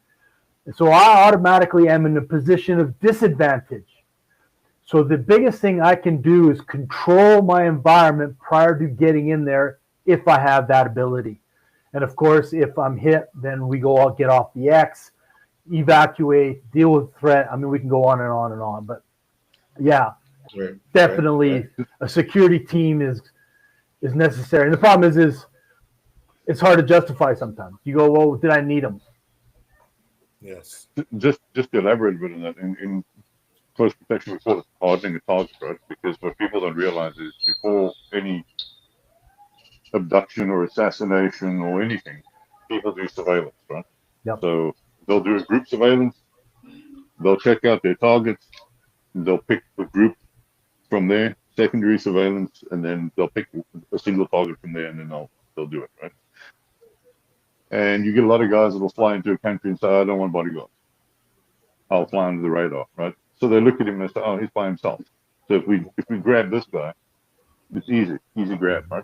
And so I automatically am in a position of disadvantage. So the biggest thing I can do is control my environment prior to getting in there if I have that ability. And of course, if I'm hit, then we go out, get off the X, evacuate, deal with threat. I mean, we can go on and on and on. But yeah, Right. definitely Right. a security team is necessary. And the problem is it's hard to justify sometimes. You go, well, did I need them? Yes. Just to elaborate a bit on that, in close protection, we call it hardening a target, right? Because what people don't realize is before any abduction or assassination or anything, people do surveillance, right? Yep. So they'll do a group surveillance, they'll check out their targets, they'll pick a group from there, secondary surveillance, and then they'll pick a single target from there, and then they'll do it, right? And you get a lot of guys that will fly into a country and say, I don't want bodyguards. I'll fly under the radar, right? So they look at him and say, oh, he's by himself. So if we grab this guy, it's easy grab, right?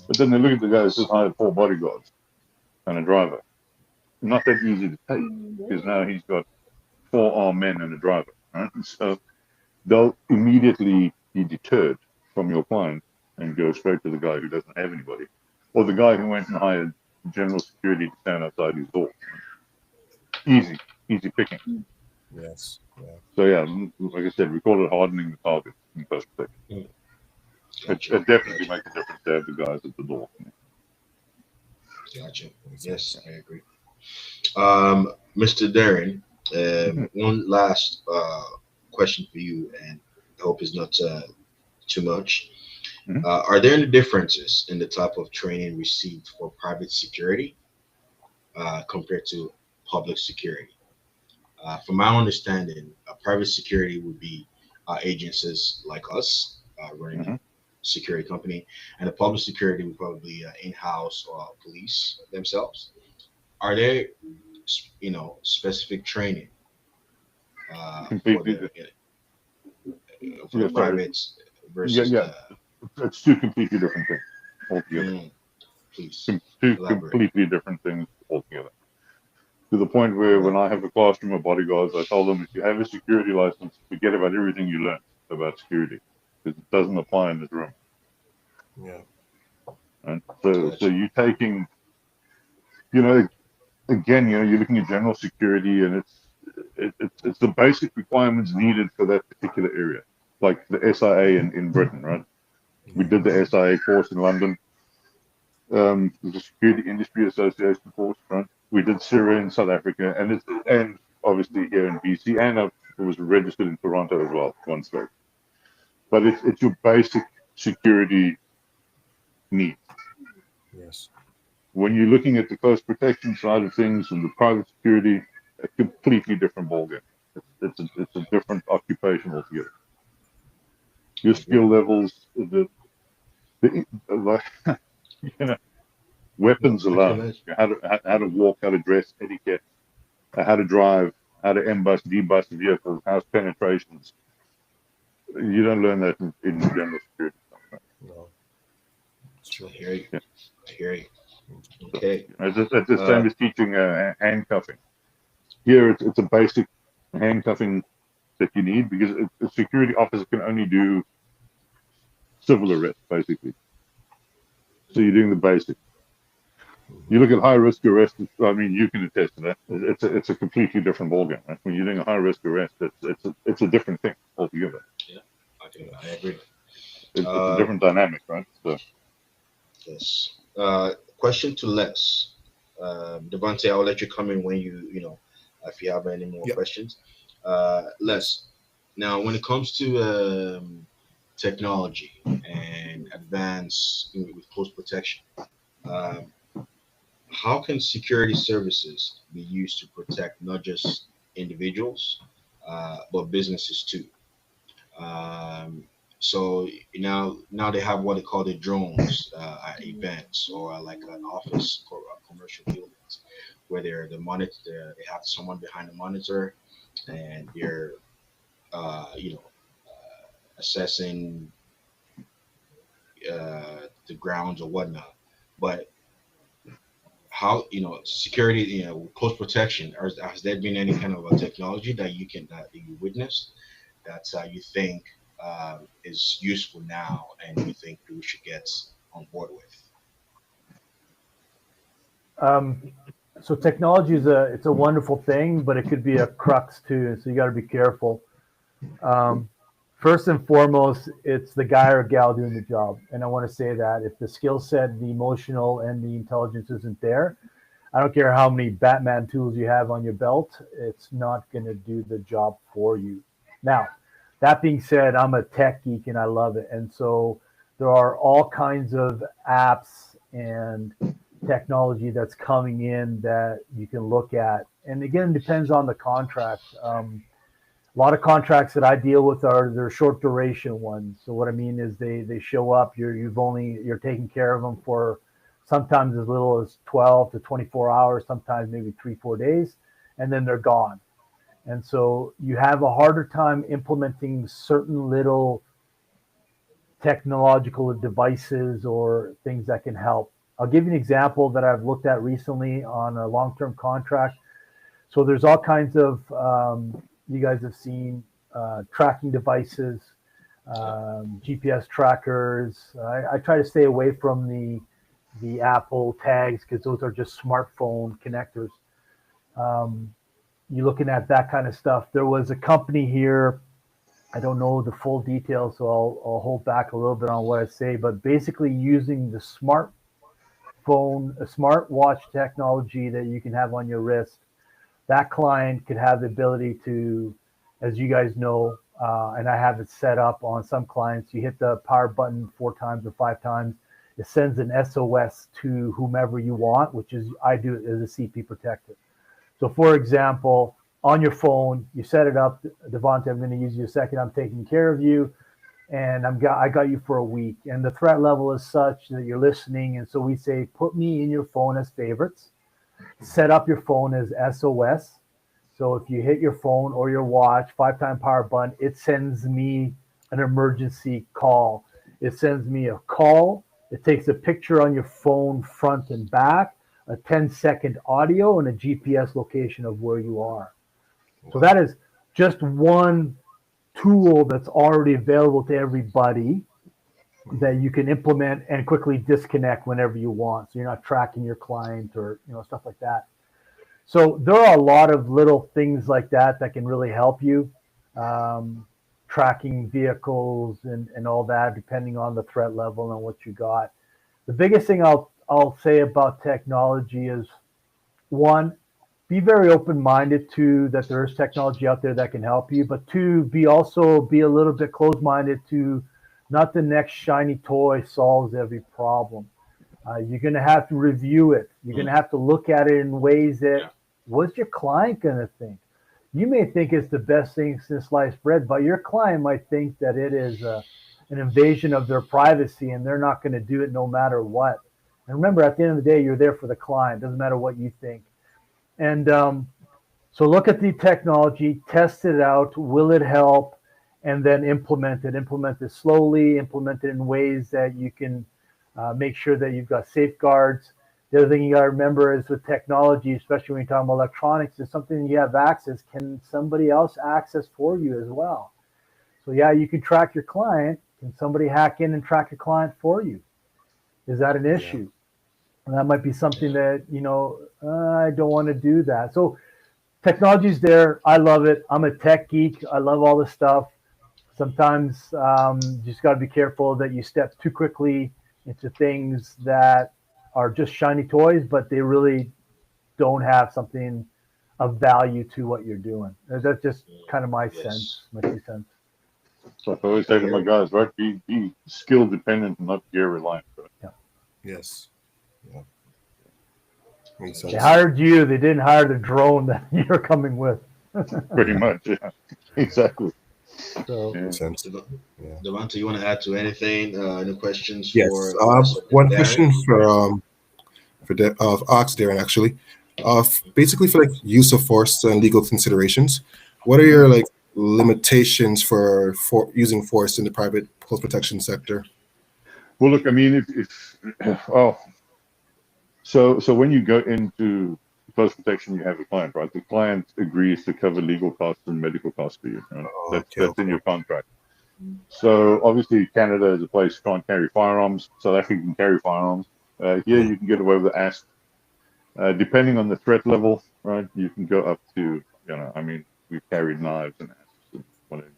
But then they look at the guy who's just hired 4 bodyguards and a driver. Not that easy to take, because now he's got 4 armed men and a driver, right? And so they'll immediately be deterred from your client and go straight to the guy who doesn't have anybody, or the guy who went and hired general security to stand outside his door. Easy picking. Yes. Yeah. So yeah, like I said, we call it hardening the target in close protection. Gotcha. It definitely makes a difference to have the guys at the door. Gotcha. Yes, I agree. Mr. Darren, one last question for you, and I hope it's not too much. Mhm. Are there any differences in the type of training received for private security compared to public security? From my understanding, private security would be agencies like us running a Mhm. security company, and the public security would probably in-house or police themselves. Are there, specific training for Completely. the Yeah, sorry. private Yeah, versus yeah. the? It's 2 completely different things altogether. Mm, please 2 elaborate. completely different things altogether. To the point where when Right. I have a classroom of bodyguards, I tell them if you have a security license, forget about everything you learned about security because it doesn't apply in this room. Yeah. Right? So Gotcha. you're taking, you know, again, you're looking at general security, and it's the basic requirements needed for that particular area, like the SIA in Britain, right? We did the SIA course in London, the Security Industry Association course, right? We did Syria in South Africa, and obviously here in BC, and I was registered in Toronto as well, one state. But it's your basic security needs. Yes. When you're looking at the close protection side of things and the private security, a completely different ballgame. It's a different occupation altogether. Your skill levels, like, you know, weapons I can alone, imagine. how to walk, how to dress, etiquette, how to drive, how to M-bus, D-bus vehicles, house penetrations. You don't learn that in general security. No. It's I true. hear you. Yeah. I hear you. So, Okay. it's the Uh, same as teaching handcuffing. Here, it's a basic handcuffing that you need because a security officer can only do civil arrest, basically. So you're doing the basic. You look at high risk arrest. I mean, you can attest to that. It's a completely different ballgame. Right? When you're doing a high risk arrest, it's a different thing altogether. yeah, I agree. It's a Uh, different dynamic, right? So yes. Question to Les. Devante, I'll let you come in when if you have any more Yeah. questions. Les, Now, when it comes to technology and advance with close protection, um, how can security services be used to protect not just individuals, but businesses too? Um, so now they have what they call the drones at events or like an office or commercial buildings, where they're the monitor. They have someone behind the monitor, and they're you know assessing the grounds or whatnot. But how security, close protection? Has there been any kind of a technology that you witnessed that you think is useful now and you think we should get on board with? Um, so technology is it's a wonderful thing, but it could be a crux too. So you got to be careful. Um, First and foremost, it's the guy or gal doing the job, and I want to say that if the skill set, the emotional, and the intelligence isn't there, I don't care how many Batman tools you have on your belt, it's not going to do the job for you. Now, that being said, I'm a tech geek and I love it. And so there are all kinds of apps and technology that's coming in that you can look at. And again, it depends on the contract. A lot of contracts that I deal with are they're short duration ones. So what I mean is they show up, you're taking care of them for sometimes as little as 12 to 24 hours, sometimes maybe 3 4 days, and then they're gone. And so you have a harder time implementing certain little technological devices or things that can help. I'll give you an example that I've looked at recently on a long-term contract. So there's all kinds of you guys have seen tracking devices, Yeah. GPS trackers. I try to stay away from the Apple tags because those are just smartphone connectors. Um, you're looking at that kind of stuff. There was a company here. I don't know the full details, so I'll hold back a little bit on what I say. But basically, using the smartphone, a smartwatch technology that you can have on your wrist, that client could have the ability to, as you guys know, and I have it set up on some clients, you hit the power button 4 times or 5 times, it sends an SOS to whomever you want, which is I do it as a CP protector. So, for example, on your phone, you set it up, Devontae, I'm going to use you a second. I'm taking care of you, and I got you for a week, and the threat level is such that you're listening, and so we say, put me in your phone as favorites, set up your phone as SOS. So if you hit your phone or your watch, 5 time power button, it sends me an emergency call. It sends me a call. It takes a picture on your phone front and back, a 10-second audio, and a GPS location of where you are. So Wow. that is just one tool that's already available to everybody that you can implement and quickly disconnect whenever you want. So you're not tracking your client or stuff like that. So there are a lot of little things like that that can really help you, um, tracking vehicles and all that, depending on the threat level and what you got. The biggest thing I'll say about technology is one, be very open minded to that there is technology out there that can help you, but two, be a little bit closed minded to not the next shiny toy solves every problem. You're going to have to review it. You're going Mm, to have to look at it in ways that yeah. what's your client going to think? You may think it's the best thing since sliced bread, but your client might think that it is an invasion of their privacy and they're not going to do it no matter what. And remember, at the end of the day, you're there for the client. Doesn't matter what you think. And so look at the technology, test it out. Will it help? And then implement it. Implement it slowly. Implement it in ways that you can make sure that you've got safeguards. The other thing you got to remember is with technology, especially when you're talking about electronics, is something you have access. Can somebody else access for you as well? So yeah, you can track your client. Can somebody hack in and track your client for you? Is that an Yeah. issue? And that might be something Yeah. that I don't want to do that. So technology's there. I love it. I'm a tech geek. I love all this stuff. Sometimes you just got to be careful that you step too quickly into things that are just shiny toys, but they really don't have something of value to what you're doing. That's just kind of my Yes. sense, my 2 cents. So I always say to my guys, right, be skill dependent and not gear reliant. Right? Yes. Yeah. Makes They sense. hired you. They didn't hire the drone that you're coming with. Pretty much, yeah. Exactly. So Yeah. Makes sense. Dev- Yeah. Devonta, you want to add to anything? Any questions Yes. for us or One Darren? question for Ox Darren actually. Basically for like use of force and legal considerations. What are your like limitations for using force in the private close protection sector? Well, look, I mean, if well, so when you go into close protection, you have a client, right? The client agrees to cover legal costs and medical costs for you. Right? Okay. That's in your contract. So obviously, Canada is a place you can't carry firearms. South Africa can carry firearms. Here, you can get away with AST. Depending on the threat level, right? You can go up to, I mean, we've carried knives and ASTs and whatever.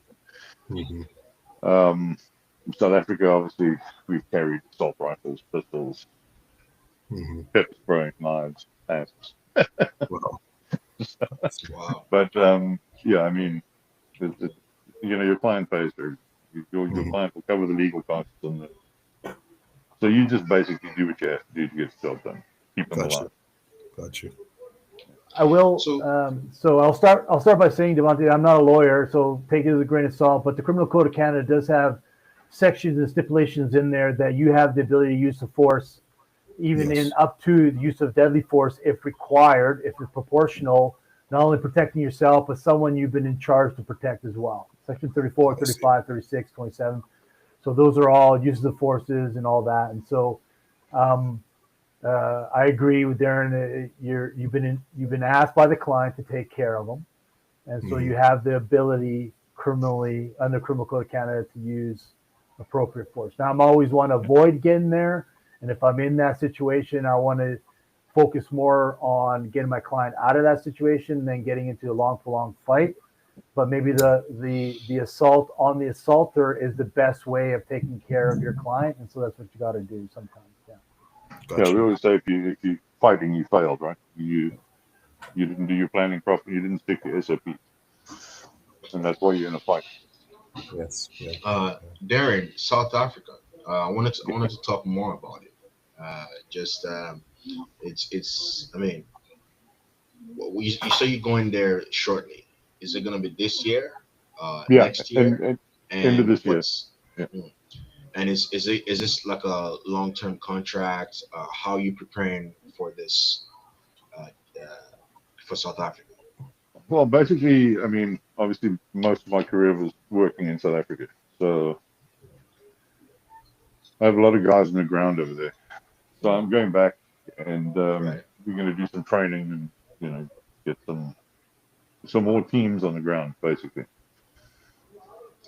Mm-hmm. Um, South Africa, obviously, we've carried assault rifles, pistols, Mm-hmm. pepper spray, knives, ASTs. Wow. Wow. But yeah, I mean, it, your client pays for your Mm-hmm. client will cover the legal costs and so you just basically do what you have to do to get the job done, keep them Got you. alive. Got you. I will. So So I'll start. I'll start by saying, Devontae, I'm not a lawyer, so take it with a grain of salt. But the Criminal Code of Canada does have sections and stipulations in there that you have the ability to use the force, even in Yes. up to the use of deadly force if required, if it's proportional, not only protecting yourself, but someone you've been in charge to protect as well. Section 34, I see. 35, 36, 27. So those are all uses of forces and all that. And so um, I agree with Darren. You've been asked by the client to take care of them, and so Mm-hmm. you have the ability criminally under Criminal Code of Canada to use appropriate force. Now, I'm always want to avoid getting there, and if I'm in that situation, I want to focus more on getting my client out of that situation than getting into a long, prolonged fight. But maybe the assault on the assaulter is the best way of taking care of your client, and so that's what you got to do sometimes. Yeah. Yeah, Got we you. always say if you fighting, you failed, right? You didn't do your planning properly, you didn't stick to SOP, and that's why you're in a fight. Yes. Yeah. Darren, South Africa. I wanted to talk more about it. Just it's. I mean, you say you're going there shortly. Is it going to be this year? Yeah, Next year? and end of And this year. what's Yeah. mm, and is this like a long term contract? How are you preparing for this uh, uh, for South Africa? Well, basically, I mean, obviously, most of my career was working in South Africa, so I have a lot of guys on the ground over there. So I'm going back, and Right. we're going to do some training and get some more teams on the ground, basically.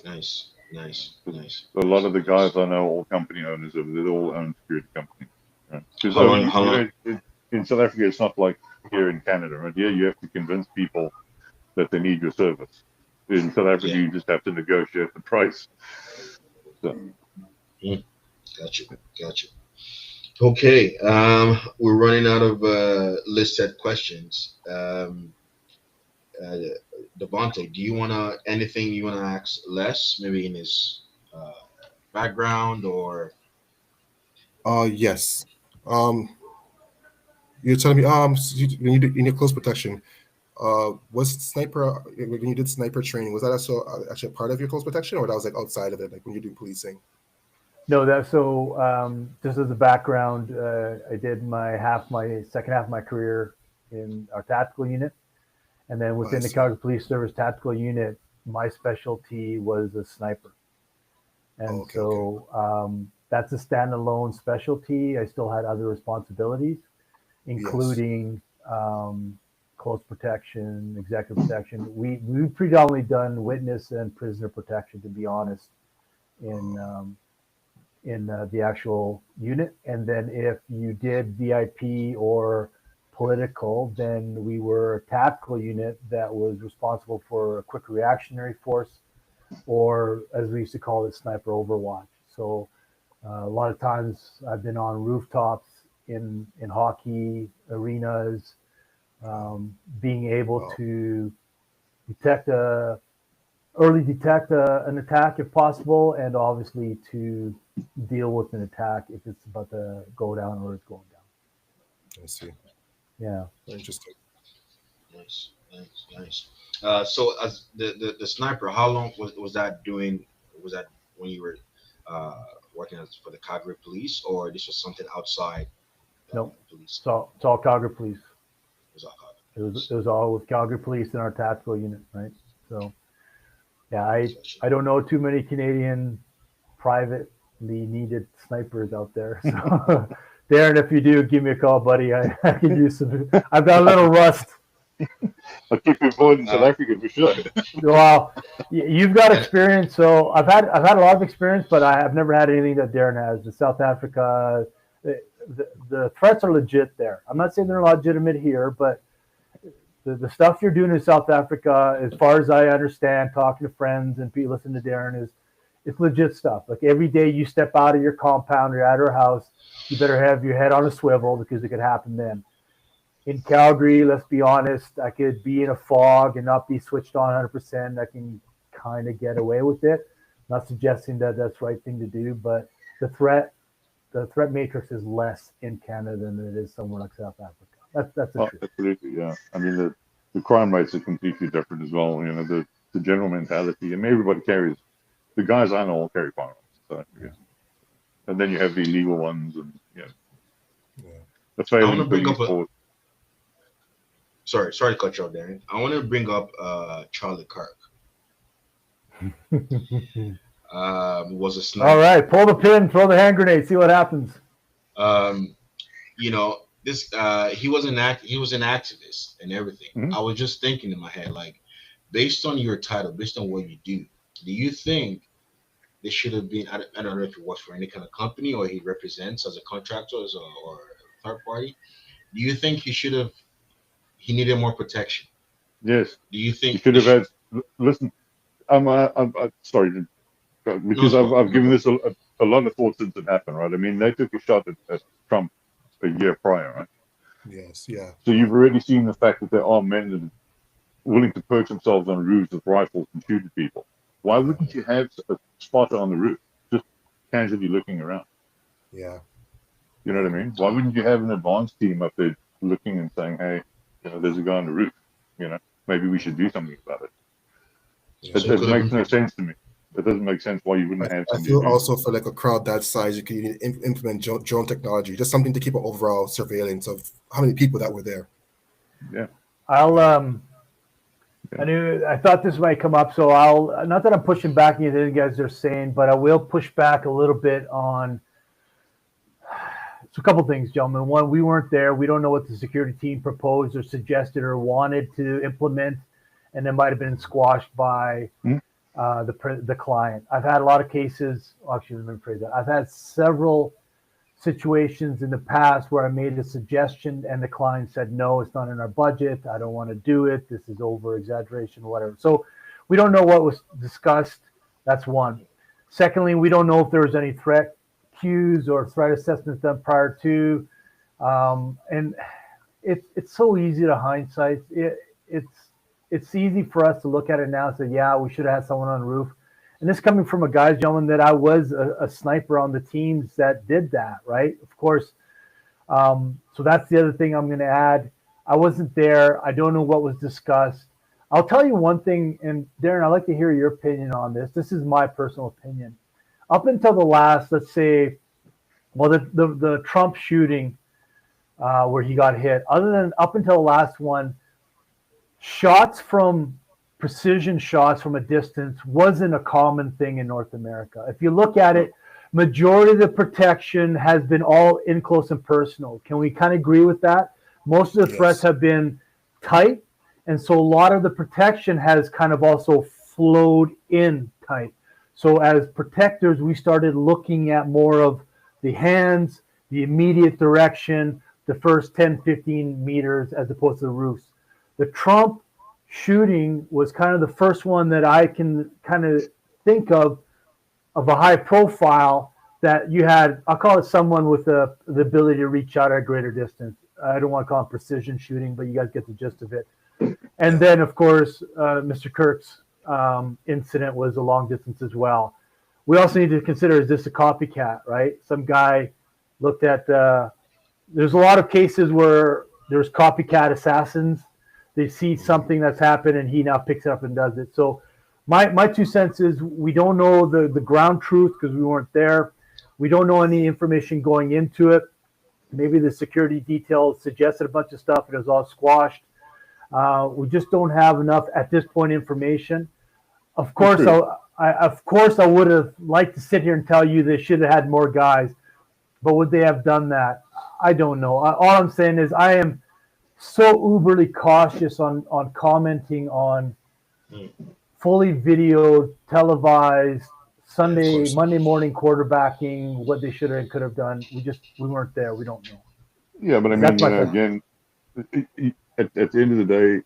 Nice, nice, nice, A lot nice, of the guys nice. I know, all company owners over there, they all own security companies. Because How long? How long? in South Africa, it's not like here in Canada, right? Here, you have to convince people that they need your service. In South Africa, Yeah. you just have to negotiate the price. So, Mm, gotcha. Gotcha. Okay. We're running out of listed questions. Uh, Devonte, do you wanna anything you wanna ask Les? Maybe in his uh, background or Yes. Um, you're telling me so when you did in your close protection, was sniper when you did sniper training, was that also actually a part of your close protection, or that was like outside of it, like when you're doing policing? No, that so just as a background, I did my second half of my career in our tactical unit, and then I within the see. Calgary Police Service tactical unit, my specialty was a sniper, Oh, and okay. Okay. so that's a standalone specialty. I still had other responsibilities, Yes. including close protection, executive protection. We predominantly done witness and prisoner protection, to be honest, in the actual unit. And then if you did VIP or political, then we were a tactical unit that was responsible for a quick reactionary force, or as we used to call it, sniper overwatch. So a lot of times I've been on rooftops in hockey arenas, being able Wow. to detect an attack if possible, and obviously to deal with an attack if it's about to go down or it's going down. I see. Yeah. Interesting. Nice. So as the sniper, how long was that doing? Was that when you were uh, working as for the Calgary police, or this was something outside Nope. police? It's all Calgary Police. It was all Calgary It was police. it was all with Calgary Police in our tactical unit, right? So yeah, Gotcha. I don't know too many Canadian privately needed snipers out there. So Darren, if you do, give me a call, buddy. I can use some. I've got a little rust. I'll keep you employed in South Uh, Africa for sure. Well, you've got and experience, so I've had a lot of experience, but I've never had anything that Darren has. The South Africa, the threats are legit there. I'm not saying they're legitimate here, but the stuff you're doing in South Africa, as far as I understand, talking to friends and people listening to Darren, is it's legit stuff. Like every day you step out of your compound or out of your house, you better have your head on a swivel because it could happen then. In Calgary, let's be honest, I could be in a fog and not be switched on 100%. I can kind of get away with it. Not suggesting that that's the right thing to do, but the threat matrix is less in Canada than it is somewhere like South Africa. That's the Oh, truth. absolutely, yeah. I mean, the crime rates are completely different as well. You know, the general mentality. I mean, everybody carries. The guys I know all carry firearms. So, yeah. And then you have the illegal ones, and Yeah. the I want failing to bring police up a force. sorry to cut you off, Darren. I want to bring up Charlie Kirk. Was a All sniper. right, pull the pin, throw the hand grenade, see what happens. Um, this he was an activist and everything. Mhm. I was just thinking in my head, like, based on your title, based on what you do you think this should have been? I don't know if he works for any kind of company or he represents as a contractor or a third party. Do you think he needed more protection? Yes, Do you you think should this have should, had. Listen, I'm sorry, no, because it's cool. I've No given problem. this a lot of thought since it happened, right? I mean, they took a shot at Trump a year prior, right? Yes. Yeah. So you've already seen the fact that there are men that are willing to perch themselves on roofs with rifles and shoot at people. Why Yeah. wouldn't you have a spotter on the roof just casually looking around? Yeah. You know what I mean? Why wouldn't you have an advance team up there looking and saying, "Hey, there's a guy on the roof. Maybe we should do something about it." Yeah. It, So it it could have makes been no sense to me. It doesn't make sense why you I, wouldn't have I somebody feel do. also for like a crowd that size, you can implement drone technology, just something to keep an overall surveillance of how many people that were there. Yeah, I'll Yeah. I thought this might come up, so I'll not that I'm pushing back on anything you guys are saying, but I will push back a little bit on a couple things, gentlemen. One, we weren't there. We don't know what the security team proposed or suggested or wanted to implement, and it might have been squashed by Hmm? the client. I've had a lot of cases. Well, actually, let me rephrase that. I've had several situations in the past where I made a suggestion and the client said, no, it's not in our budget. I don't want to do it. This is over exaggeration, whatever. So we don't know what was discussed. That's one. Secondly, we don't know if there was any threat cues or threat assessments done prior to. And it's so easy to hindsight. It's easy for us to look at it now and say, yeah, we should have had someone on the roof. And this coming from a guy, gentlemen, that I was a sniper on the teams that did that, right? Of course. So that's the other thing I'm going to add. I wasn't there. I don't know what was discussed. I'll tell you one thing, and Darren, I'd like to hear your opinion on this. This is my personal opinion. Up until the last, let's say, well, the Trump shooting where he got hit, other than up until the last one, precision shots from a distance wasn't a common thing in North America. If you look at it, majority of the protection has been all in close and personal. Can we kind of agree with that? Most of the threats Yes. have been tight, and so a lot of the protection has kind of also flowed in tight. So as protectors, we started looking at more of the hands, the immediate direction, the first 10, 15 meters as opposed to the roofs. The Trump shooting was kind of the first one that I can kind of think of a high profile that you had. I'll call it someone with the ability to reach out at a greater distance. I don't want to call it precision shooting, but you guys get the gist of it. And Yeah. then, of course, Mr. Kirk's incident was a long distance as well. We also need to consider, is this a copycat, right? Some guy looked at, there's a lot of cases where there's copycat assassins. They see something that's happened and he now picks it up and does it. So my 2 cents is we don't know the ground truth because we weren't there. We don't know any information going into it. Maybe the security details suggested a bunch of stuff and it was all squashed. We just don't have enough at this point information. Of course, I would have liked to sit here and tell you they should have had more guys, but would they have done that? I don't know. All I'm saying is I am so uberly cautious on commenting on Mm. fully videoed, televised Of Sunday, course. Monday morning quarterbacking. What they should have and could have done. We weren't there. We don't know. Yeah, but I mean, That's my thought. again, at the end of the day,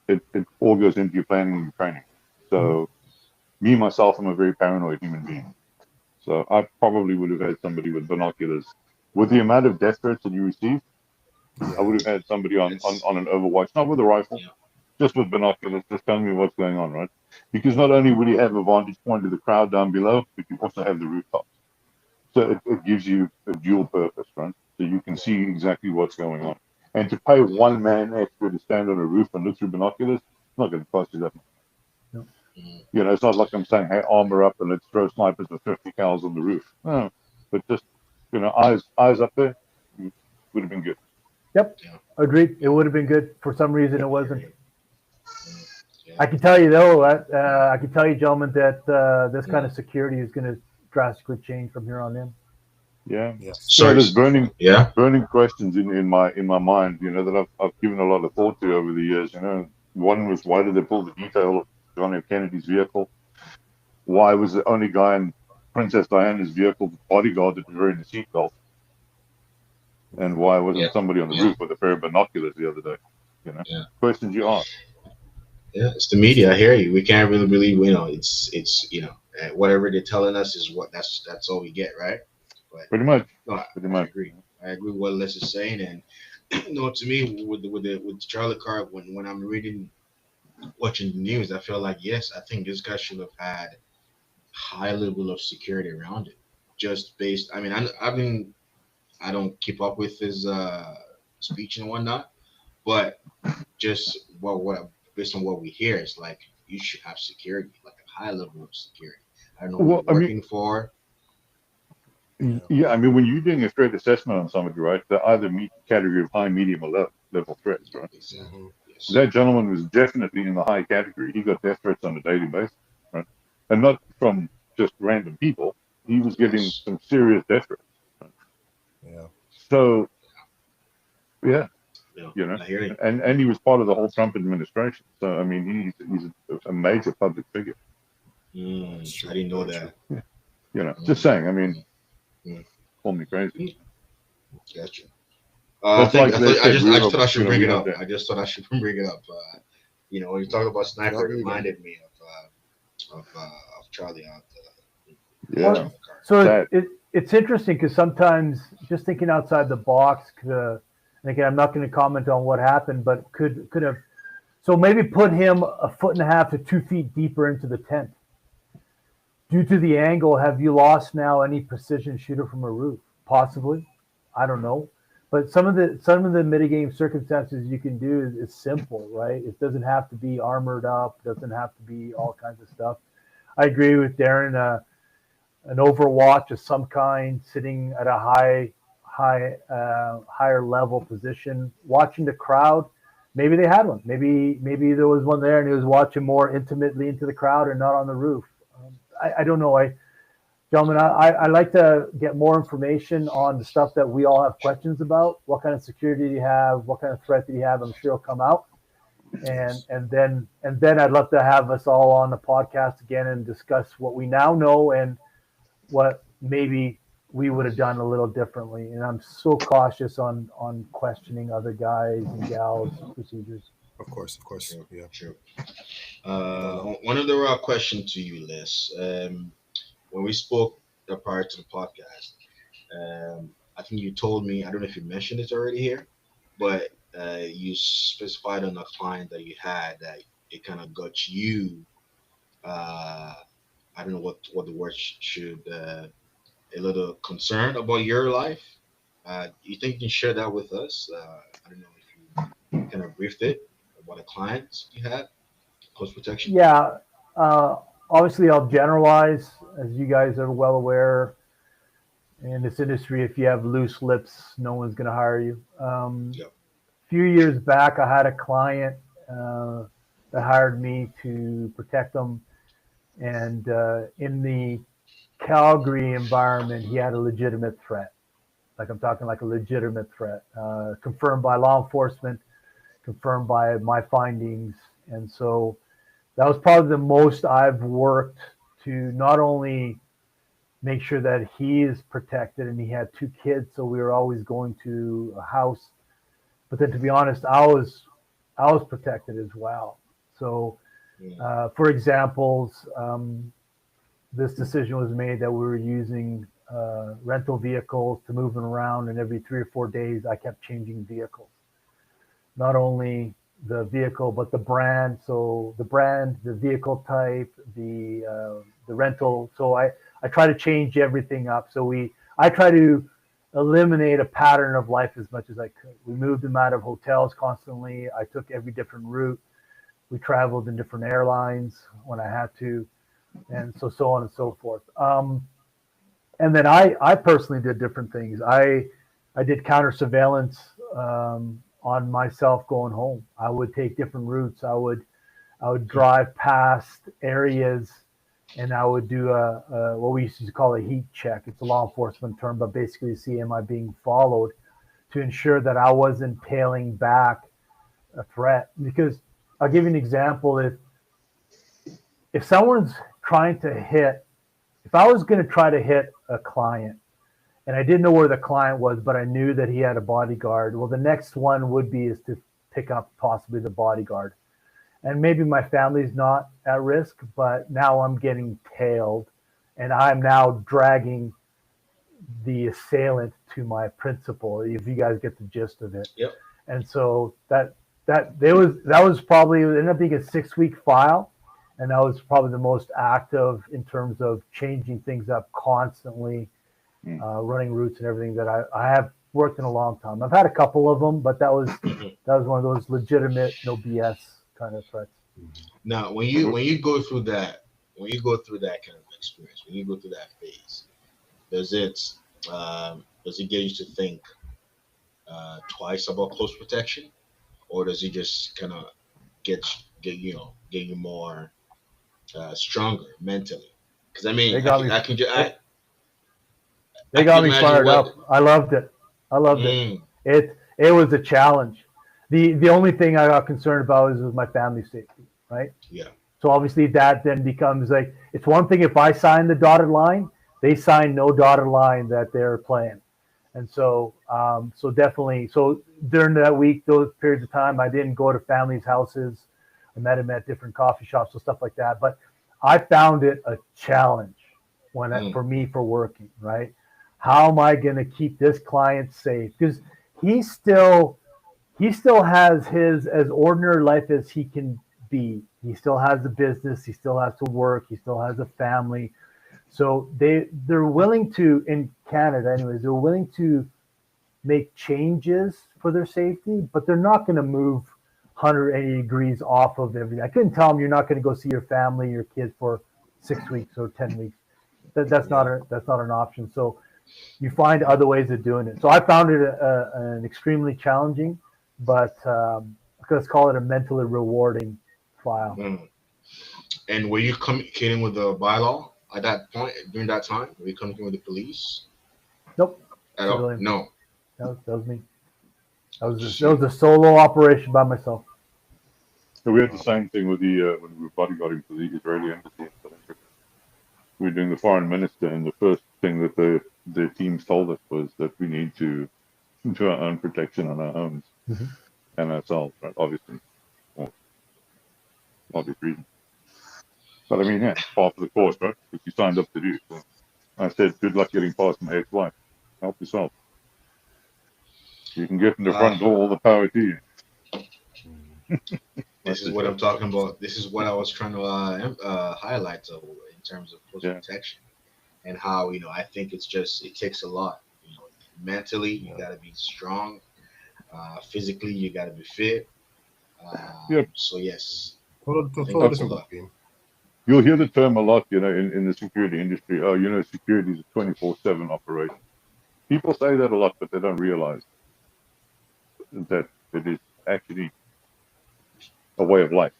it all goes into your planning and your training. So, me myself, I'm a very paranoid human being. So I probably would have had somebody with binoculars. With the amount of death threats that you receive, I would have had somebody on an overwatch, not with a rifle, Yeah. just with binoculars, just telling me what's going on, right? Because not only would you have a vantage point of the crowd down below, but you also have the rooftop. So it gives you a dual purpose, right? So you can see exactly what's going on. And to pay one man extra to stand on a roof and look through binoculars, it's not going to cost you that much. No. Mm. You know, it's not like I'm saying, hey, armor up and let's throw snipers with 50 cals on the roof. No, but just, eyes up there would have been good. Yep, Yeah. agreed. It would have been good. For some reason, Yeah. it wasn't. Mm. Yeah. I can tell you though, I can tell you, gentlemen, that this kind of security is going to drastically change from here on in. Yeah. Yes. So Sorry. there's Yeah. burning questions in my mind, that I've given a lot of thought to over the years. One was, why did they pull the detail of John F. Kennedy's vehicle? Why was the only guy in Princess Diana's vehicle the bodyguard that was wearing the seatbelt? And why Yeah. wasn't somebody on the Yeah. roof with a pair of binoculars the other day? Yeah. Questions you ask. Yeah. It's the media. I hear you. We can't really believe. It's whatever they're telling us is what that's all we get, right? But Pretty much. no, Pretty I much. agree. I agree with what Les is saying, and to me, with Charlie Carr, when I'm watching the news, I feel like yes, I think this guy should have had high level of security around it, just based. I mean, I don't keep up with his speech and whatnot, but just what based on what we hear, it's like you should have security, like a high level of security. I don't know who Well, you're working for. Yeah. yeah, I mean, when you're doing a threat assessment on somebody, right, they either meet the category of high, medium, or low level threats, right? Exactly. Mm-hmm. Yes. That gentleman was definitely in the high category. He got death threats on a daily basis, right? And not from just random people. He was getting Yes. some serious death threats. Right? Yeah. So, yeah, Yeah. you know, I hear you. and he was part of the whole Trump administration. So, I mean, he's a major public figure. That's true. I didn't know Very true. that. Just saying. I mean, Mm. call me crazy. Gotcha. I Just think like they said, I just thought I should bring we it have up. that. I just thought I should bring it up. When you talk about sniper, it Charlie again. reminded me of Charlie out. Yeah. Charlie Carr. So That- it's interesting because sometimes just thinking outside the box. And again, I'm not going to comment on what happened, but could have. So maybe put him a foot and a half to 2 feet deeper into the tent. Due to the angle, have you lost now any precision shooter from a roof? Possibly, I don't know. But some of the mitigating circumstances you can do is simple, right? It doesn't have to be armored up. Doesn't have to be all kinds of stuff. I agree with Darren. An overwatch of some kind, sitting at a higher level position, watching the crowd. Maybe they had one. Maybe there was one there, and he was watching more intimately into the crowd and not on the roof. I don't know. Gentlemen, I like to get more information on the stuff that we all have questions about. What kind of security do you have? What kind of threat do you have? I'm sure it'll come out. And then I'd love to have us all on the podcast again and discuss what we now know and what maybe we would have done a little differently. And I'm so cautious on questioning other guys and gals' procedures. Of course. True. Yeah. True. don't know. One of the raw question to you, Liz. When we spoke prior to the podcast, I think you told me. I don't know if you mentioned it already here, but you specified on a client that you had that it kind of got you. Uh, I don't know what the word should. A little concerned about your life. You think you can share that with us? I don't know if you kind of briefed it about a client you had, close protection. Yeah. Uh, Obviously, I'll generalize, as you guys are well aware. In this industry, if you have loose lips, no one's going to hire you. Yep. Few years back, I had a client that hired me to protect them, and in the Calgary environment, he had a legitimate threat. Like I'm talking like a legitimate threat, confirmed by law enforcement, confirmed by my findings, and so that was probably the most I've worked to not only make sure that he is protected, and he had two kids, so we were always going to a house. But then, to be honest, I was protected as well. So, Mm, for examples, this decision was made that we were using rental vehicles to move them around, and every 3 or 4 days, I kept changing vehicles. Not only the vehicle, but the brand. So the brand, the vehicle type, the rental. So I try to change everything up. So I try to eliminate a pattern of life as much as I could. We moved them out of hotels constantly. I took every different route. We traveled in different airlines when I had to, and so on and so forth. And then I personally did different things. I did counter surveillance on myself going home. I would take different routes. I would drive past areas, and I would do what we used to call a heat check. It's a law enforcement term, but basically see am I being followed to ensure that I wasn't tailing back a threat. Because I'll give you an example. If someone's trying to hit, if I was going to try to hit a client and I didn't know where the client was, but I knew that he had a bodyguard, well, the next one would be is to pick up possibly the bodyguard. And maybe my family's not at risk, but now I'm getting tailed, and I'm now dragging the assailant to my principal. If you guys get the gist of it, yep. and so that was probably, it ended up being a 6 week file, and that was probably the most active in terms of changing things up constantly, running routes and everything that I have worked in a long time. I've had a couple of them, but that was one of those legitimate, no BS kind of threats. Now, when you go through that kind of experience, when you go through that phase, does it does it get you to think twice about close protection, or does it just kind of get get you more stronger mentally? Because I They mean, got me. I They can got me imagine fired what. up. I loved it. I loved it. Mm, It was a challenge. The only thing I got concerned about was my family safety, right? yeah. So obviously that then becomes like, it's one thing if I sign the dotted line, they sign no dotted line that they're playing. And so definitely, so during that week, those periods of time, I didn't go to families' houses. I met them at different coffee shops and stuff like that. But I found it a challenge Mm, for me for working, right? How am I going to keep this client safe? Because he still he still has his as ordinary life as he can be. He still has a business. He still has to work. He still has a family. So they're willing to, in Canada anyways, they're willing to make changes for their safety, but they're not going to move 180 degrees off of everything. I couldn't tell them you're not going to go see your family, your kids for 6 weeks or 10 weeks. That's not yeah. an option. So you find other ways of doing it. So I found it an extremely challenging, but let's call it a mentally rewarding file. Mm. And were you communicating with the bylaw at that point during that time? Were you communicating with the police Nope, at all? civilian. No. That was me. That was Shoot. a solo operation by myself. So we had the Wow. same thing with the when we were bodyguarding for the Israeli embassy in South Africa. We were doing the foreign minister, and the first thing that the teams told us was that we need to do our own protection on our homes Mhm. and ourselves, right? Obviously, for obvious reasons. But I mean, yeah, it's part of the course, right? Which you signed up to do. So I said, good luck getting past my ex-wife. Help yourself. You can get in the Uh, front door, all the power to you. this That's is the what I'm joke. talking about. This is what I was trying to highlight in terms of close Yeah. protection and how I think it takes a lot. Mentally you Yeah. got to be strong. Physically you got to be fit. Yep. So yes, I think Total that's a different lot. ball game. You'll hear the term a lot, in the security industry. Oh, security is a 24/7 operation. People say that a lot, but they don't realize that it is actually a way of life.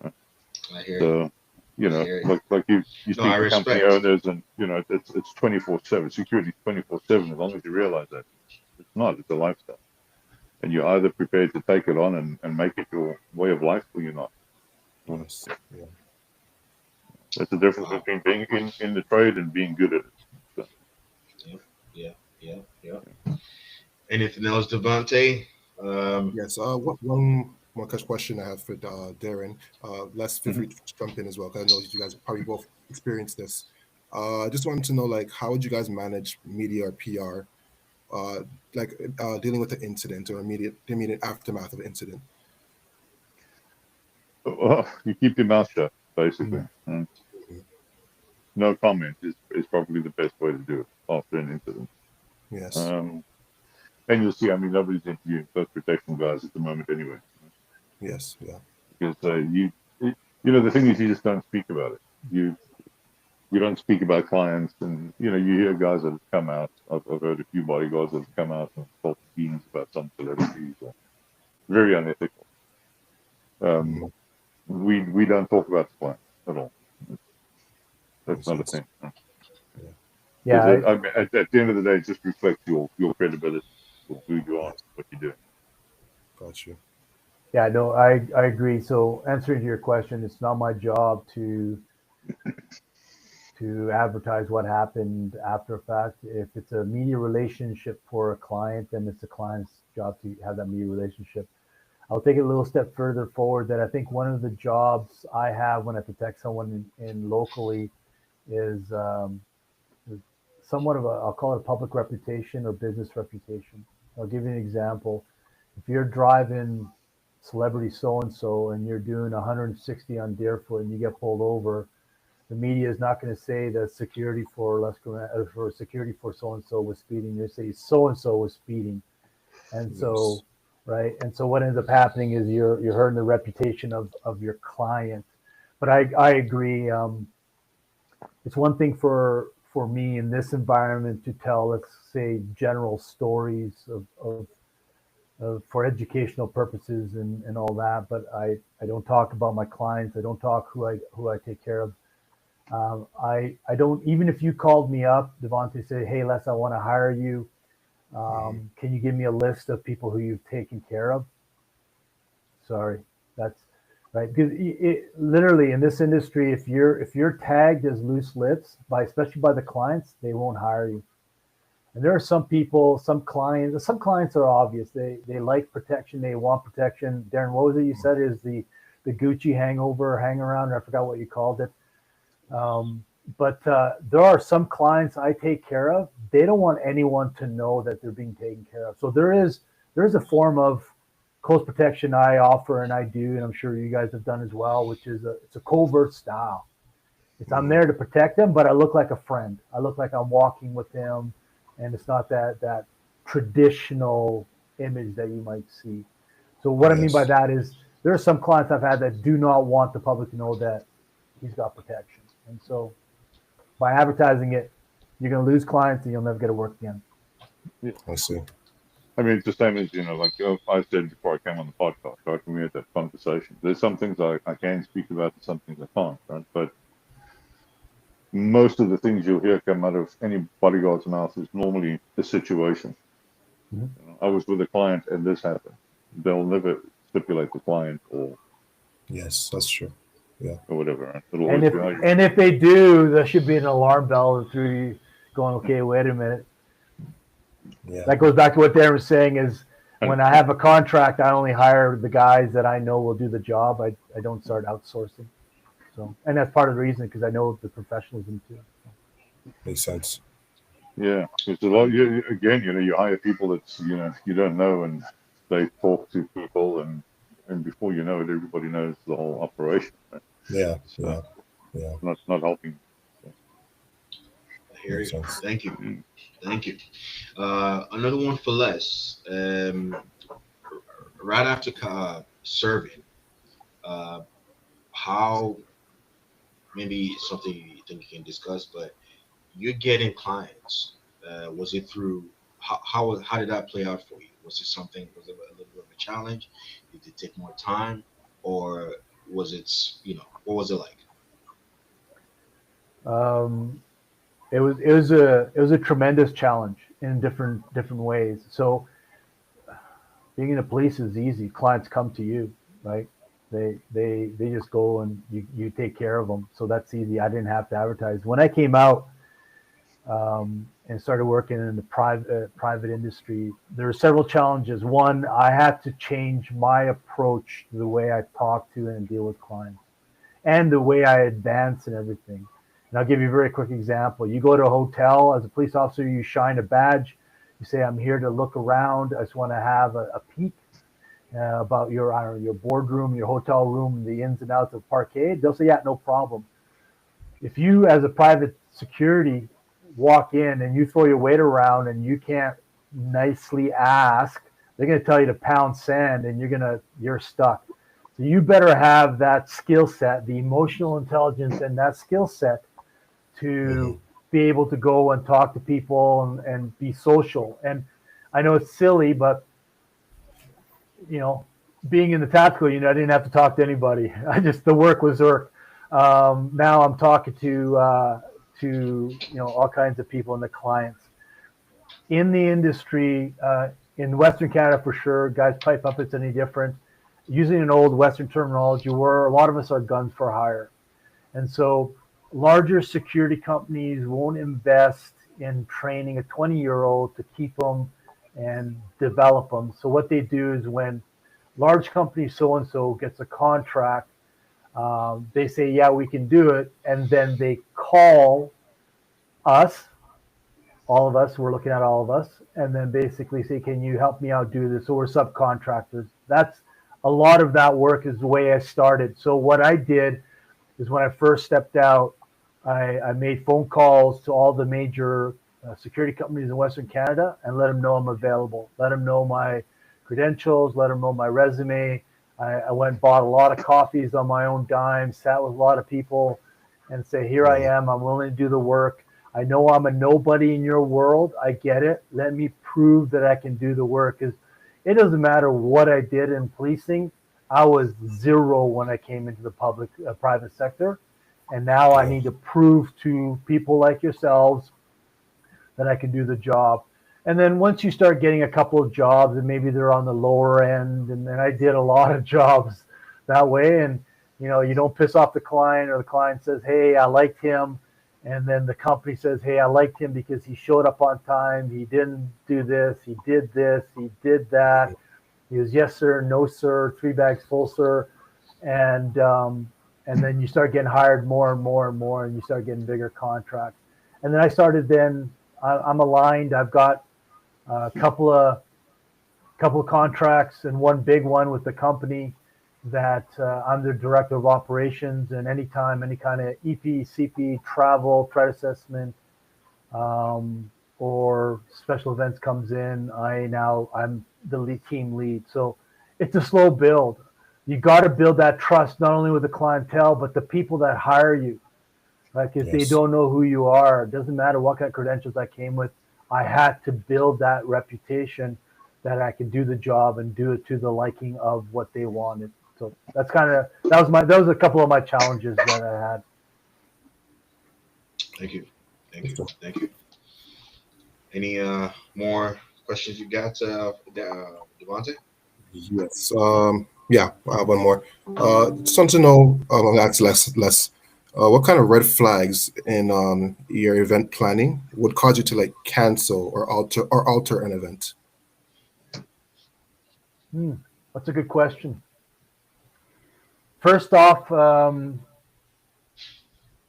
I hear you. So, I hear you. like you No, I speak to company respect. owners, and it's 24/7. Security is 24/7. As long as you realize that it's not, it's a lifestyle, and you're either prepared to take it on and make it your way of life, or you're not. Yes. Yeah. That's the difference Wow. between being in the trade and being good at it. So, Yeah, yeah, yeah, yeah. Anything else, Devante? Yes. One more question I have for Darren. Les, feel mhm. free to jump in as well, because I know you guys probably both experienced this. I just wanted to know, like, how would you guys manage media or PR, uh, like dealing with the incident or the immediate aftermath of the incident? Well, you keep your mouth shut, basically. Mm. Mhm. No comment is probably the best way to do it after an incident. Yes. Um, and you'll see, I mean, nobody's interviewing close protection guys at the moment anyway, Yes. Yeah. because the thing is, you just don't speak about it. You don't speak about clients, and you hear guys that have come out. I've heard a few bodyguards that have come out and told beans about some celebrities. Very unethical. Mhm. We don't talk about the client at all. That's Makes not a sense. thing. Yeah. Because Yeah, I mean, at the end of the day, it just reflects your credibility, or who you are, Yes. what you do. Got you. yeah, no, I agree. So answering to your question, it's not my job to advertise what happened after a fact. If it's a media relationship for a client, then it's the client's job to have that media relationship. I'll take it a little step further forward that I think one of the jobs I have when I protect someone in locally is somewhat of I'll call it a public reputation or business reputation. I'll give you an example. If you're driving celebrity so and so and you're doing 160 on Deerfoot and you get pulled over, the media is not going to say that security for security for so and so was speeding. They say so and so was speeding, and Yes. so right. And so what ends up happening is you're hurting the reputation of your client. But I agree. It's one thing for me in this environment to tell, let's say, general stories of for educational purposes and all that. But I don't talk about my clients. I don't talk who I take care of. I don't, even if you called me up, Devontae, say, hey, Les, I want to hire you. Mhm. Can you give me a list of people who you've taken care of? Sorry, that's right. Because literally in this industry, if you're tagged as loose lips by especially by the clients, they won't hire you. And there are some people, some clients are obvious. They like protection, they want protection. Darren, what was it you said is the Gucci hangover, hang around? I forgot what you called it. But there are some clients I take care of. They don't want anyone to know that they're being taken care of. So there is a form of close protection I offer and I do, and I'm sure you guys have done as well, which is it's a covert style. It's I'm Mhm. there to protect them, but I look like a friend. I look like I'm walking with them, and it's not that traditional image that you might see. So what I mean by Yes. that is there are some clients I've had that do not want the public to know that he's got protection, and so by advertising it, you're going to lose clients and you'll never get to work again. Yeah. I see. I mean, it's the same as like I said before I came on the podcast, right? When we had that conversation, there's some things I can speak about, and some things I can't, right? But most of the things you'll hear come out of any bodyguard's mouth is normally the situation. Mhm. I was with a client and this happened. They'll never stipulate the client Yes, that's true. Yeah. or whatever. Right? It'll And always if be, oh, you. and if they do, there should be an alarm bell through you going, okay, wait a minute. Yeah. That goes back to what Darren was saying is when I 100%. have a contract, I only hire the guys that I know will do the job. I don't start outsourcing. So, and that's part of the reason because I know the professionalism too. Makes sense. Yeah, it's a lot. Again, you hire people that's you don't know, and they talk to people, and before you know it, everybody knows the whole operation. Right? Yeah, So yeah, yeah. not helping. So, I hear Makes you. sense. Thank you. mm. Thank you. Another one for Les. Right after serving, uh, how maybe something you think you can discuss, but you're getting clients. Was it through how did that play out for you? Was it something? Was it a little bit of a challenge? Did it take more time, or was it what was it like? Um, it was a tremendous challenge in different ways. So being in the police is easy. Clients come to you, right? They just go and you take care of them. So that's easy. I didn't have to advertise. When I came out and started working in the private industry, there were several challenges. One, I had to change my approach to the way I talk to and deal with clients, and the way I advance and everything. And I'll give you a very quick example. You go to a hotel as a police officer, you shine a badge, you say, I'm here to look around. I just want to have a peek about your boardroom, your hotel room, the ins and outs of parquet. They'll say, yeah, no problem. If you, as a private security, walk in and you throw your weight around and you can't nicely ask, they're going to tell you to pound sand and you're stuck. So you better have that skill set, the emotional intelligence and that skill set Hmm. to be able to go and talk to people and be social. And I know it's silly, but you know, being in the tactical unit, I didn't have to talk to anybody. The work was work. Now I'm talking to all kinds of people and the clients in the industry, in Western Canada for sure. Guys, pipe up, it's any different. Using an old Western terminology, where a lot of us are guns for hire. And so larger security companies won't invest in training a 20-year-old to keep them and develop them. So what they do is when large company so and so gets a contract, they say, yeah, we can do it. And then they call us, all of us, we're looking at all of us, and then basically say, can you help me out do this? So we're subcontractors. That's a lot of that work is the way I started. So what I did is when I first stepped out, I made phone calls to all the major security companies in Western Canada and let them know I'm available. Let them know my credentials, let them know my resume. I went and bought a lot of coffees on my own dime, sat with a lot of people and say, here I Hmm. am. I'm willing to do the work. I know I'm a nobody in your world. I get it. Let me prove that I can do the work. Because it doesn't matter what I did in policing. I was zero when I came into the private sector. And now I Yeah. need to prove to people like yourselves that I can do the job. And then once you start getting a couple of jobs and maybe they're on the lower end, and then I did a lot of jobs that way. And, you don't piss off the client, or the client says, hey, I liked him. And then the company says, hey, I liked him because he showed up on time. He didn't do this. He did this. He did that. He was yes, sir, no, sir, three bags full, sir. And, and then you start getting hired more and more and more, and you start getting bigger contracts. And then I started then I'm aligned. I've got a couple of contracts and one big one with the company that I'm the director of operations. And anytime any kind of EP, CP, travel, threat assessment, or special events comes in, I'm the team lead. So it's a slow build. You got to build that trust not only with the clientele but the people that hire you. Like if they Yes. don't know who you are, it doesn't matter what kind of credentials I came with. I had to build that reputation that I could do the job and do it to the liking of what they wanted. So that was a couple of my challenges that I had. Thank you, thank you, thank you. Any more questions you got, Devontae? Yes. Yeah. One more. Just want to know. That's less. What kind of red flags in your event planning would cause you to like cancel or alter an event? Hmm, that's a good question. First off,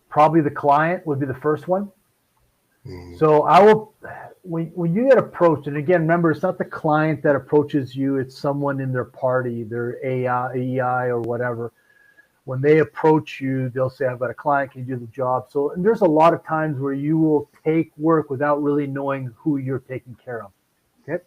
probably the client would be the first one. So I will, when you get approached, and again, remember, it's not the client that approaches you, it's someone in their party, their AI, EI or whatever. When they approach you, they'll say, I've got a client, can you do the job? So, and there's a lot of times where you will take work without really knowing who you're taking care of. Okay.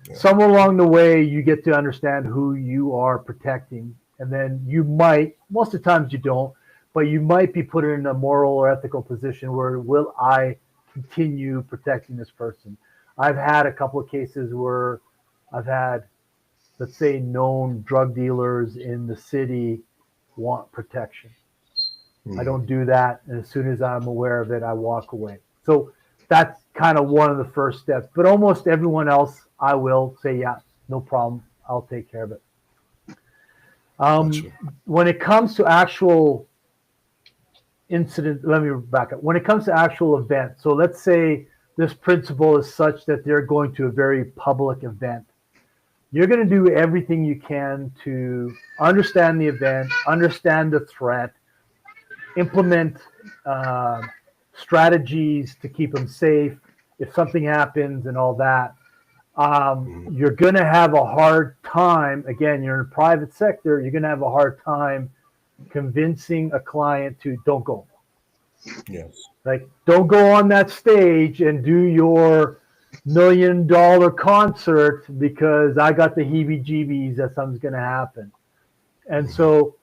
Yeah. Somewhere along the way, you get to understand who you are protecting. And then you might, most of the times you don't, but you might be put in a moral or ethical position where, will I continue protecting this person? I've had a couple of cases where I've had, let's say, known drug dealers in the city want protection. I don't do that. And as soon as I'm aware of it, I walk away. So that's kind of one of the first steps. But almost everyone else, I will say, yeah, no problem. I'll take care of it. Gotcha. When it comes to actual incident, let me back up. When it comes to actual events, so let's say this principle is such that they're going to a very public event. You're going to do everything you can to understand the event, understand the threat, implement strategies to keep them safe if something happens and all that. You're going to have a hard time. Again, you're in the private sector. You're going to have a hard time convincing a client to don't go. Yes. Like, don't go on that stage and do your $1 million concert because I got the heebie-jeebies that something's going to happen. And so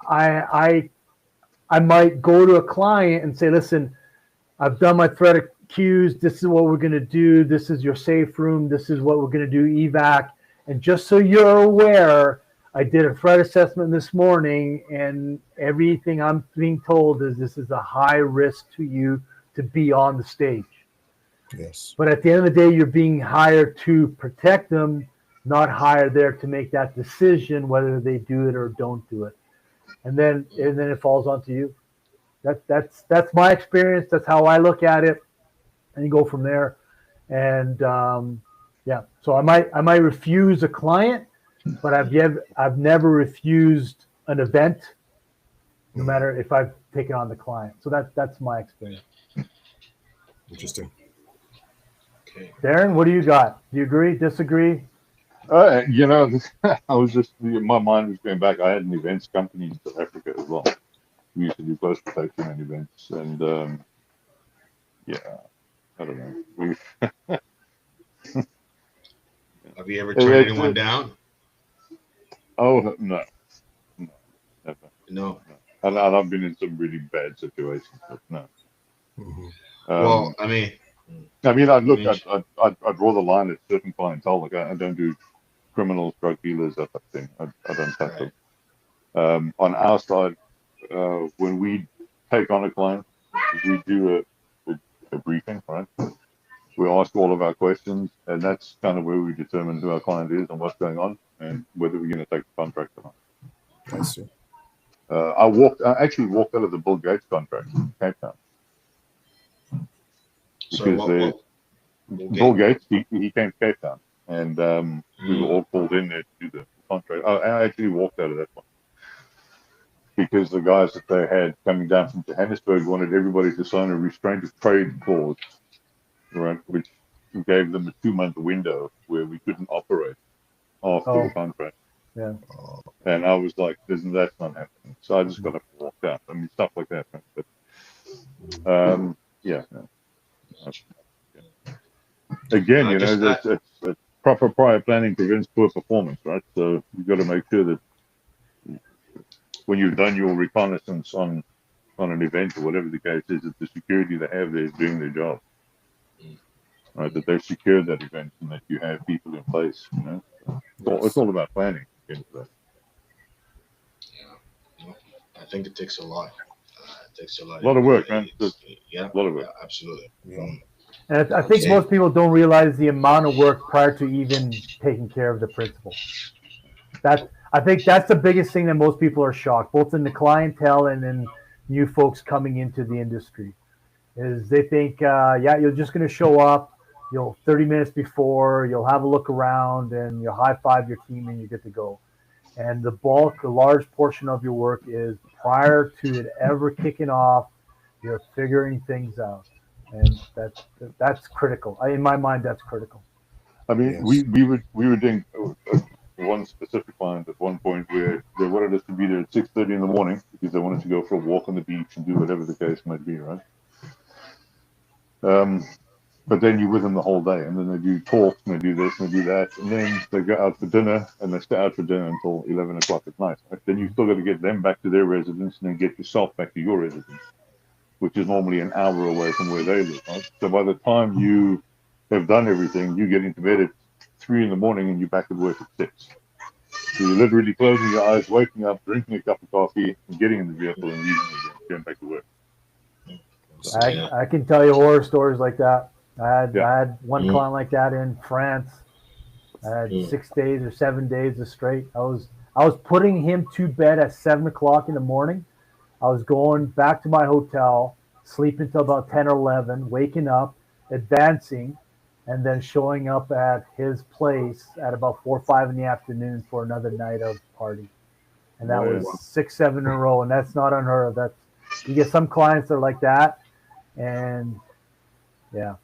I might go to a client and say, listen, I've done my threat cues. This is what we're going to do. This is your safe room. This is what we're going to do, evac. And just so you're aware, I did a threat assessment this morning, and everything I'm being told is this is a high risk to you to be on the stage. Yes. But at the end of the day, you're being hired to protect them, not hired there to make that decision whether they do it or don't do it. And then it falls onto you. That's my experience. That's how I look at it, and you go from there. And yeah, so I might refuse a client, but I've never refused an event, no matter if I've taken on the client. So that's my experience. Interesting. Okay. Darren, what do you got? Do you agree? Disagree? You know, I was just, my mind was going back. I had an events company in South Africa as well. We used to do post protection and events, and yeah, I don't know. Have you ever turned anyone down? Oh no, no, never. No. And I've been in some really bad situations, but no. Well, I mean, I look, I draw the line at certain clientele. Like I don't do criminals, drug dealers, that type of thing. I don't touch them. On our side, when we take on a client, we do a briefing, right? We ask all of our questions, and that's kind of where we determine who our client is and what's going on, and whether we're going to take the contract or not. I see. I actually walked out of the Bill Gates contract in Cape Town. so Bill Gates, he came to Cape Town, and we were all called in there to do the contract. I actually walked out of that one because the guys that they had coming down from Johannesburg wanted everybody to sign a restraint of trade clause, right, which gave them a 2-month window where we couldn't operate after the contract. Yeah. And I was like, that's not happening. So I just got to walk out. I mean, stuff like that. But yeah. No. Again, you know, it's proper prior planning prevents poor performance, right? So you've got to make sure that when you've done your reconnaissance on an event or whatever the case is, that the security they have there is doing their job, right? That they've secured that event and that you have people in place. You know, it's all about planning. Yeah, I think it takes a lot. It takes a lot. A lot of work, man. Yeah, a lot of work. Yeah, absolutely. Yeah. And I think most people don't realize the amount of work prior to even taking care of the principal. I think that's the biggest thing that most people are shocked, both in the clientele and in new folks coming into the industry, is they think, yeah, you're just going to show up, 30 minutes before, you'll have a look around, and you'll high five your team, and you're good to go. And the large portion of your work is prior to it ever kicking off. You're figuring things out, and that's critical. In my mind, that's critical. I mean, Yes. we were doing one specific client at one point where they wanted us to be there at 6:30 in the morning because they wanted to go for a walk on the beach and do whatever the case might be, right? Um, but then you're with them the whole day, and then they do talks, and they do this, and they do that, and then they go out for dinner, and they stay out for dinner until 11 o'clock at night. Right? Then you still got to get them back to their residence, and then get yourself back to your residence, which is normally an hour away from where they live. Right? So by the time you have done everything, you get into bed at 3 in the morning, and you're back at work at 6. So you're literally closing your eyes, waking up, drinking a cup of coffee, and getting in the vehicle and leaving again, going back to work. So, Yeah. I can tell you horror stories like that. Yeah. I had one Mhm. client like that in France. I had Mm. 6 days or 7 days of straight. I was putting him to bed at 7 o'clock in the morning. I was going back to my hotel, sleeping until about 10 or 11, waking up, advancing, and then showing up at his place at about 4 or 5 in the afternoon for another night of party. And that yeah. was 6, 7 in a row. And that's not unheard of. You get some clients that are like that. And yeah.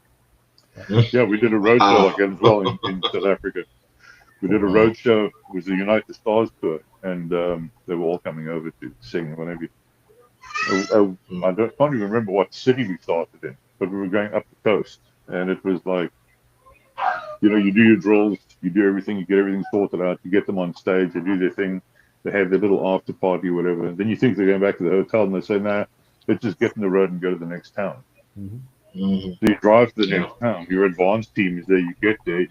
Yeah, we did a road show like Wow. that as well in South Africa. We did a Wow. road show. It was the United Stars tour, and they were all coming over to sing and whatever. Can't even remember what city we started in, but we were going up the coast, and it was like, you do your drills, you do everything, you get everything sorted out, you get them on stage, they do their thing, they have their little after party, or whatever. And then you think they're going back to the hotel, and they say, "Nah, let's just get on the road and go to the next town." Mm-hmm. Mhm. So you drive to the Yeah. next town. Your advanced team is there. You get there.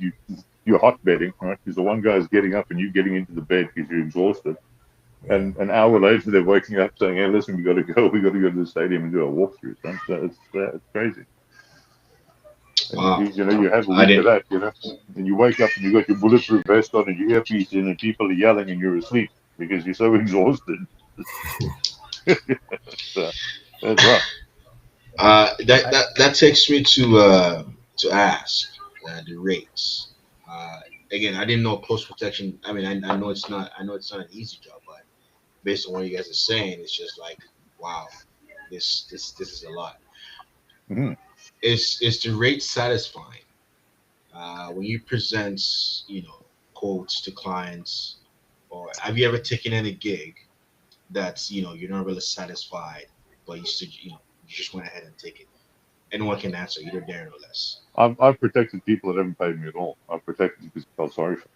You're hot bedding, right? Because the one guy's getting up and you getting into the bed because you're exhausted. Yeah. And an hour later, they're waking up saying, "Hey, listen, we got to go. We got to go to the stadium and do a walkthrough." So it's crazy. And Wow. you have a I week of didn't. that, and you wake up and you got your bulletproof vest on and your earpiece in, and people are yelling and you're asleep because you're so exhausted. So that's rough. That takes me to ask the rates. Uh, Again, I didn't know post protection. I mean, I know it's not. I know it's not an easy job, but based on what you guys are saying, it's just like, wow, this is a lot. Hmm. Is the rate satisfying when you present, quotes to clients, or have you ever taken any gig that's you're not really satisfied, but you still you just went ahead and take it? Anyone can answer, either there or less. I've protected people that haven't paid me at all. I've protected because I felt sorry for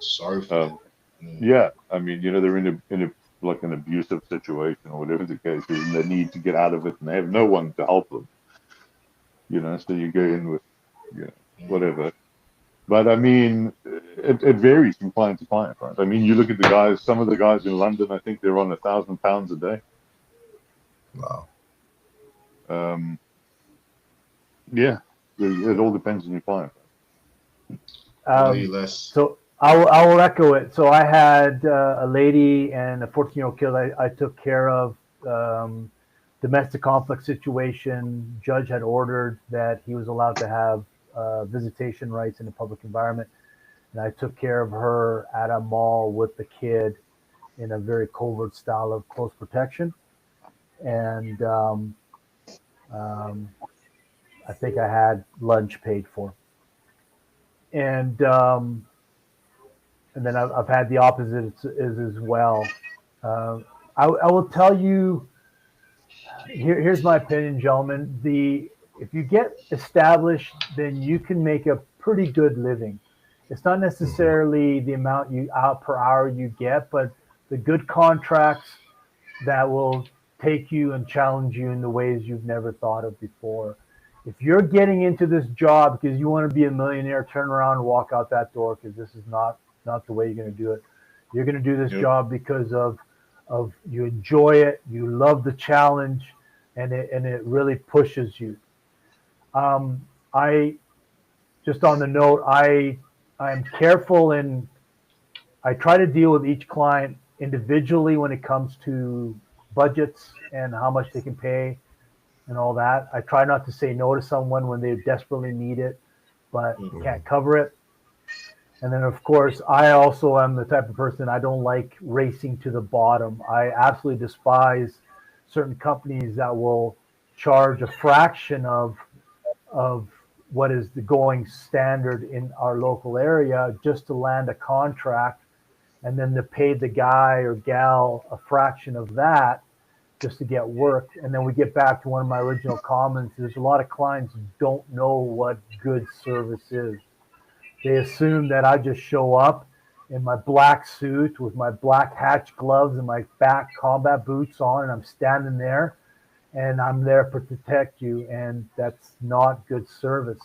Sorry for them. them. Mm. Yeah, I mean, they're in a like an abusive situation or whatever the case is, and they need to get out of it, and they have no one to help them. So you go in with, Mm. whatever. But I mean, it varies from client to client, right? I mean, you look at the guys. Some of the guys in London, I think they're on £1,000 a day. Wow. Um, yeah, it all depends on your client. What about you, Um, Les? so I will echo it. So I had a lady and a 14-year-old kid I took care of. Domestic conflict situation. Judge had ordered that he was allowed to have visitation rights in a public environment, and I took care of her at a mall with the kid in a very covert style of close protection. And um, I think I had lunch paid for. And then I've had the opposite as well. Uh, I will tell you, here's my opinion, gentlemen. If you get established, then you can make a pretty good living. It's not Hmm. necessarily the amount you out per hour you get, but the good contracts that will take you and challenge you in the ways you've never thought of before. If you're getting into this job because you want to be a millionaire, turn around and walk out that door because this is not the way you're going to do it. You're going to do this Yep. job because of you enjoy it, you love the challenge, and it really pushes you. I just on the note, I'm careful and I try to deal with each client individually when it comes to budgets and how much they can pay and all that. I try not to say no to someone when they desperately need it, but Mm. can't cover it. And then, of course, I also am the type of person I don't like racing to the bottom. I absolutely despise certain companies that will charge a fraction of what is the going standard in our local area just to land a contract, and then to pay the guy or gal a fraction of that just to get work. And then we get back to one of my original comments. There's a lot of clients who don't know what good service is. They assume that I just show up in my black suit with my black hatch gloves and my back combat boots on, and I'm standing there and I'm there to protect you. And that's not good service.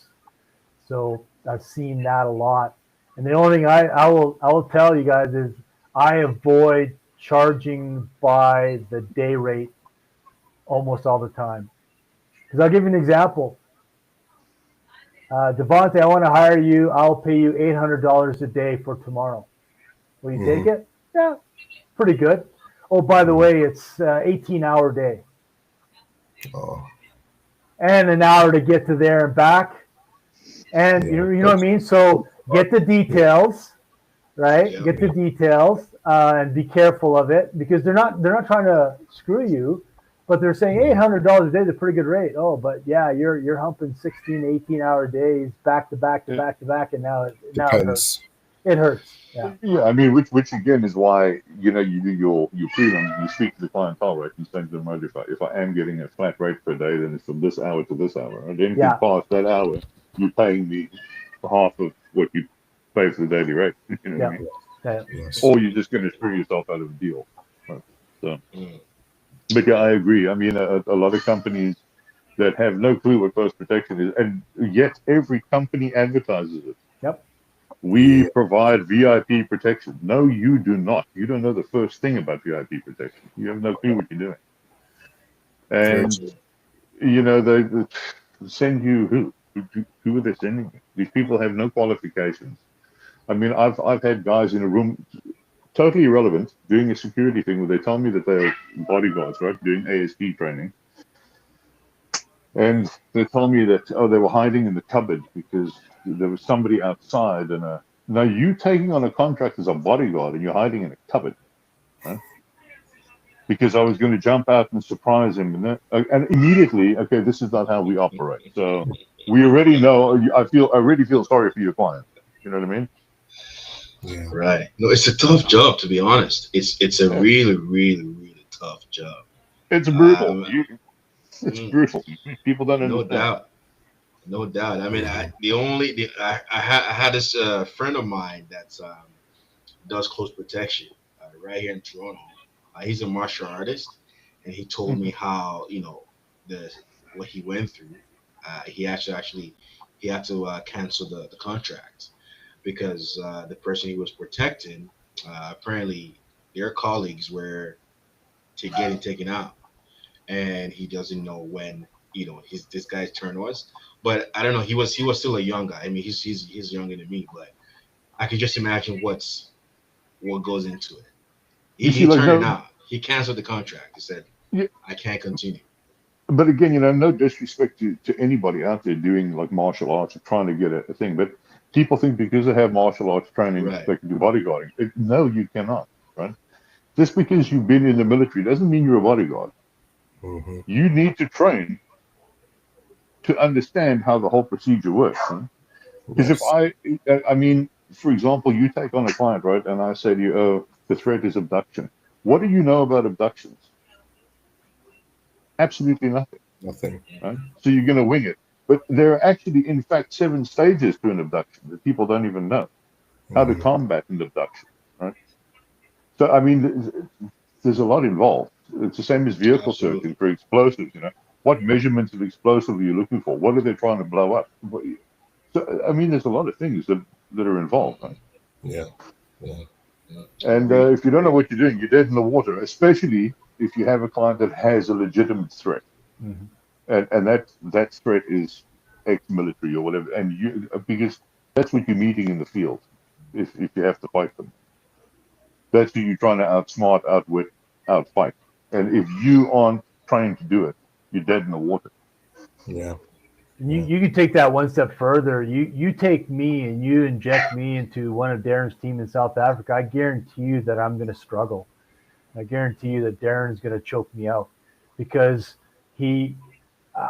So I've seen that a lot. And the only thing I will tell you guys is I avoid charging by the day rate almost all the time. Because I'll give you an example. Devontae, I want to hire you. I'll pay you $800 a day for tomorrow. Will you take it? Yeah, pretty good. Oh, by the way, it's 18-hour day. Oh, And an hour to get to there and back. And yeah. you know what I mean? So get the details, right? Yeah. Get the details and be careful of it, because they're not trying to screw you, but they're saying $800 a day is a pretty good rate. Oh, but yeah, you're humping 16, 18-hour days back to back to back to back, and now it hurts. Depends. It hurts. Yeah. Yeah, I mean, which again is why you do your prelim. You speak to the clientele, right? You say to them, right, if I am getting a flat rate per day, then it's from this hour to this hour. And anything Yeah. past that hour, you're paying me half of what you pay for the daily rate. You know what I mean? Yeah. Yes. Or you're just going to screw yourself out of a deal. Right? So, Mm. but yeah, I agree. I mean, a lot of companies that have no clue what close protection is, and yet every company advertises it. Yep. We provide VIP protection. No, you do not. You don't know the first thing about VIP protection. You have no clue what you're doing. And, they send you who? Who are they sending you? These people have no qualifications. I mean, I've had guys in a room, totally irrelevant, doing a security thing where they tell me that they're bodyguards, right, doing ASP training. And they told me that, they were hiding in the cupboard because there was somebody outside. Now you taking on a contract as a bodyguard and you're hiding in a cupboard, right? Because I was going to jump out and surprise him. And immediately, okay, this is not how we operate. So we already know, I already feel sorry for your client. You know what I mean? Yeah. Right. No, it's a tough job, to be honest. It's a Yeah. really, really, really tough job. It's brutal. Um, It's brutal. People don't no understand. doubt. No doubt. I mean, I had this friend of mine that does close protection right here in Toronto. He's a martial artist, and he told me how the what he went through. He actually he had to cancel the contract because the person he was protecting apparently their colleagues were getting taken out, and he doesn't know when this guy's turn was. But I don't know. He was still a young guy. I mean, he's younger than me, but I can just imagine what goes into it. He turned it out. He canceled the contract. He said, Yeah. "I can't continue." But again, no disrespect to anybody out there doing like martial arts or trying to get a thing. But people think because they have martial arts training, Right. they can do bodyguarding. No, you cannot, right? Just because you've been in the military doesn't mean you're a bodyguard. Mm-hmm. You need to train to understand how the whole procedure works. Because if I mean, for example, you take on a client, right? And I say to you, oh, the threat is abduction. What do you know about abductions? Absolutely nothing. Nothing. Right? So you're going to wing it. But there are actually, in fact, 7 stages to an abduction that people don't even know how to combat an abduction. Right? So, I mean, there's a lot involved. It's the same as vehicle searching for explosives. What measurements of explosive are you looking for? What are they trying to blow up? So, I mean, there's a lot of things that are involved. Right? Yeah. And if you don't know what you're doing, you're dead in the water, especially if you have a client that has a legitimate threat. Mm-hmm. And that threat is ex-military or whatever, and because that's what you're meeting in the field. If you have to fight them, that's who you're trying to outsmart, outwit, outfight. And if you aren't trying to do it, you're dead in the water. Yeah. You can take that one step further. You take me and you inject me into one of Darren's team in South Africa. I guarantee you that I'm going to struggle. I guarantee you that Darren's going to choke me out because he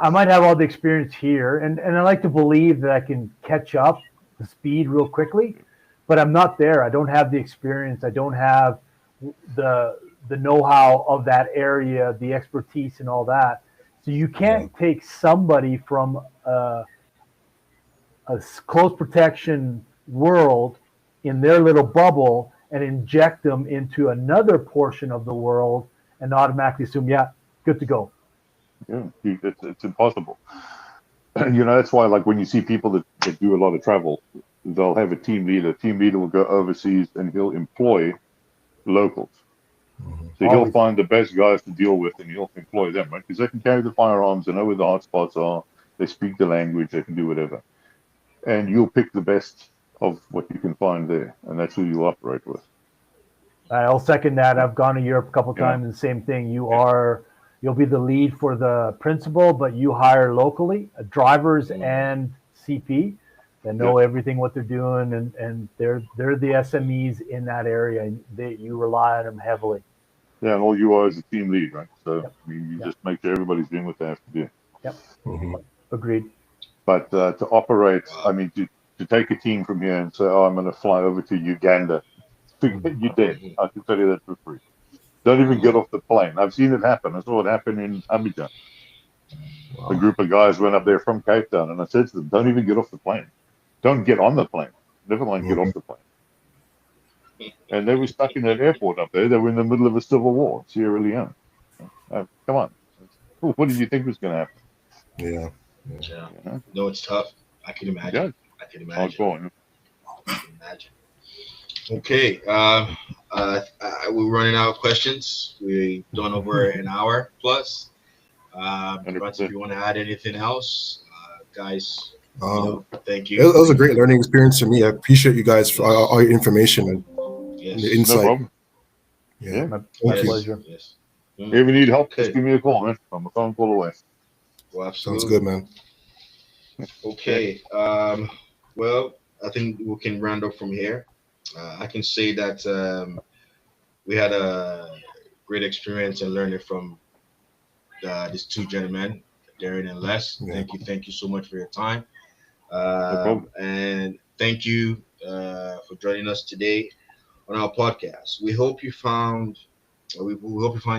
I might have all the experience here, and I like to believe that I can catch up the speed real quickly, but I'm not there. I don't have the experience. I don't have the the know-how of that area, the expertise, and all that. So you Yeah. can't take somebody from a close protection world in their little bubble and inject them into another portion of the world and automatically assume, yeah, good to go. Yeah, it's impossible. That's why, like, when you see people that do a lot of travel, they'll have a team leader. Team leader will go overseas and he'll employ locals. Mhm. So he'll Always. find the best guys to deal with and he'll employ them, right? Because they can carry the firearms, they know where the hot spots are, they speak the language, they can do whatever. And you'll pick the best of what you can find there, and that's who you operate with. I'll second that. I've gone to Europe a couple Yeah, times, and the same thing. yeah, You'll be the lead for the principal, but you hire locally drivers and CP that yeah, know everything what they're doing, and they're the SMEs in that area, and you rely on them heavily. yeah. And all you are is a team lead, right? So Yep, I mean, you yep, just make sure everybody's doing what they have to do. yep. Mhm. Agreed. But to operate, I Wow. mean, to take a team from here and say, "Oh, I'm going to fly over to Uganda," forget you dead. Mhm. I can tell you that for free. Don't even get Mhm. off the plane. I've seen it happen. I saw it happen in Abidjan. A Wow. group of guys went up there from Cape Town, and I said to them, "Don't even get off the plane. Don't get on the plane. Never mind get Mhm. off the plane." And they were stuck in that airport up there. They were in the middle of a civil war, Sierra Leone. Come on, what did you think was going to happen? Yeah. Yeah. Yeah. You know? No, it's tough. I can imagine. Yeah, I can imagine. hardcore. I can imagine. Okay. We're running out of questions. We've done over an hour plus. Hundred Russ, if percent. you want to add anything else, guys, Um, thank it, you. it was a great learning experience for me. I appreciate you guys for Yes. all your information and your Yes. No insight. problem. Yeah. Yeah. My Thank you. Yes. pleasure. Yes. If you need help, just Okay. give me a call, man. I'm a phone call away. Well, Sounds good, absolutely. man. Okay. Okay. Well, I think we can round up from here. I can say that we had a great experience and learning from these two gentlemen, Darren and Les. Yeah. Thank you so much for your time. No problem. And thank you for joining us today on our podcast. We hope you find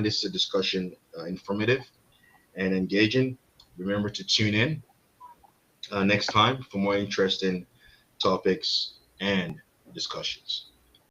this discussion informative and engaging. Remember to tune in next time for more interesting topics and discussions.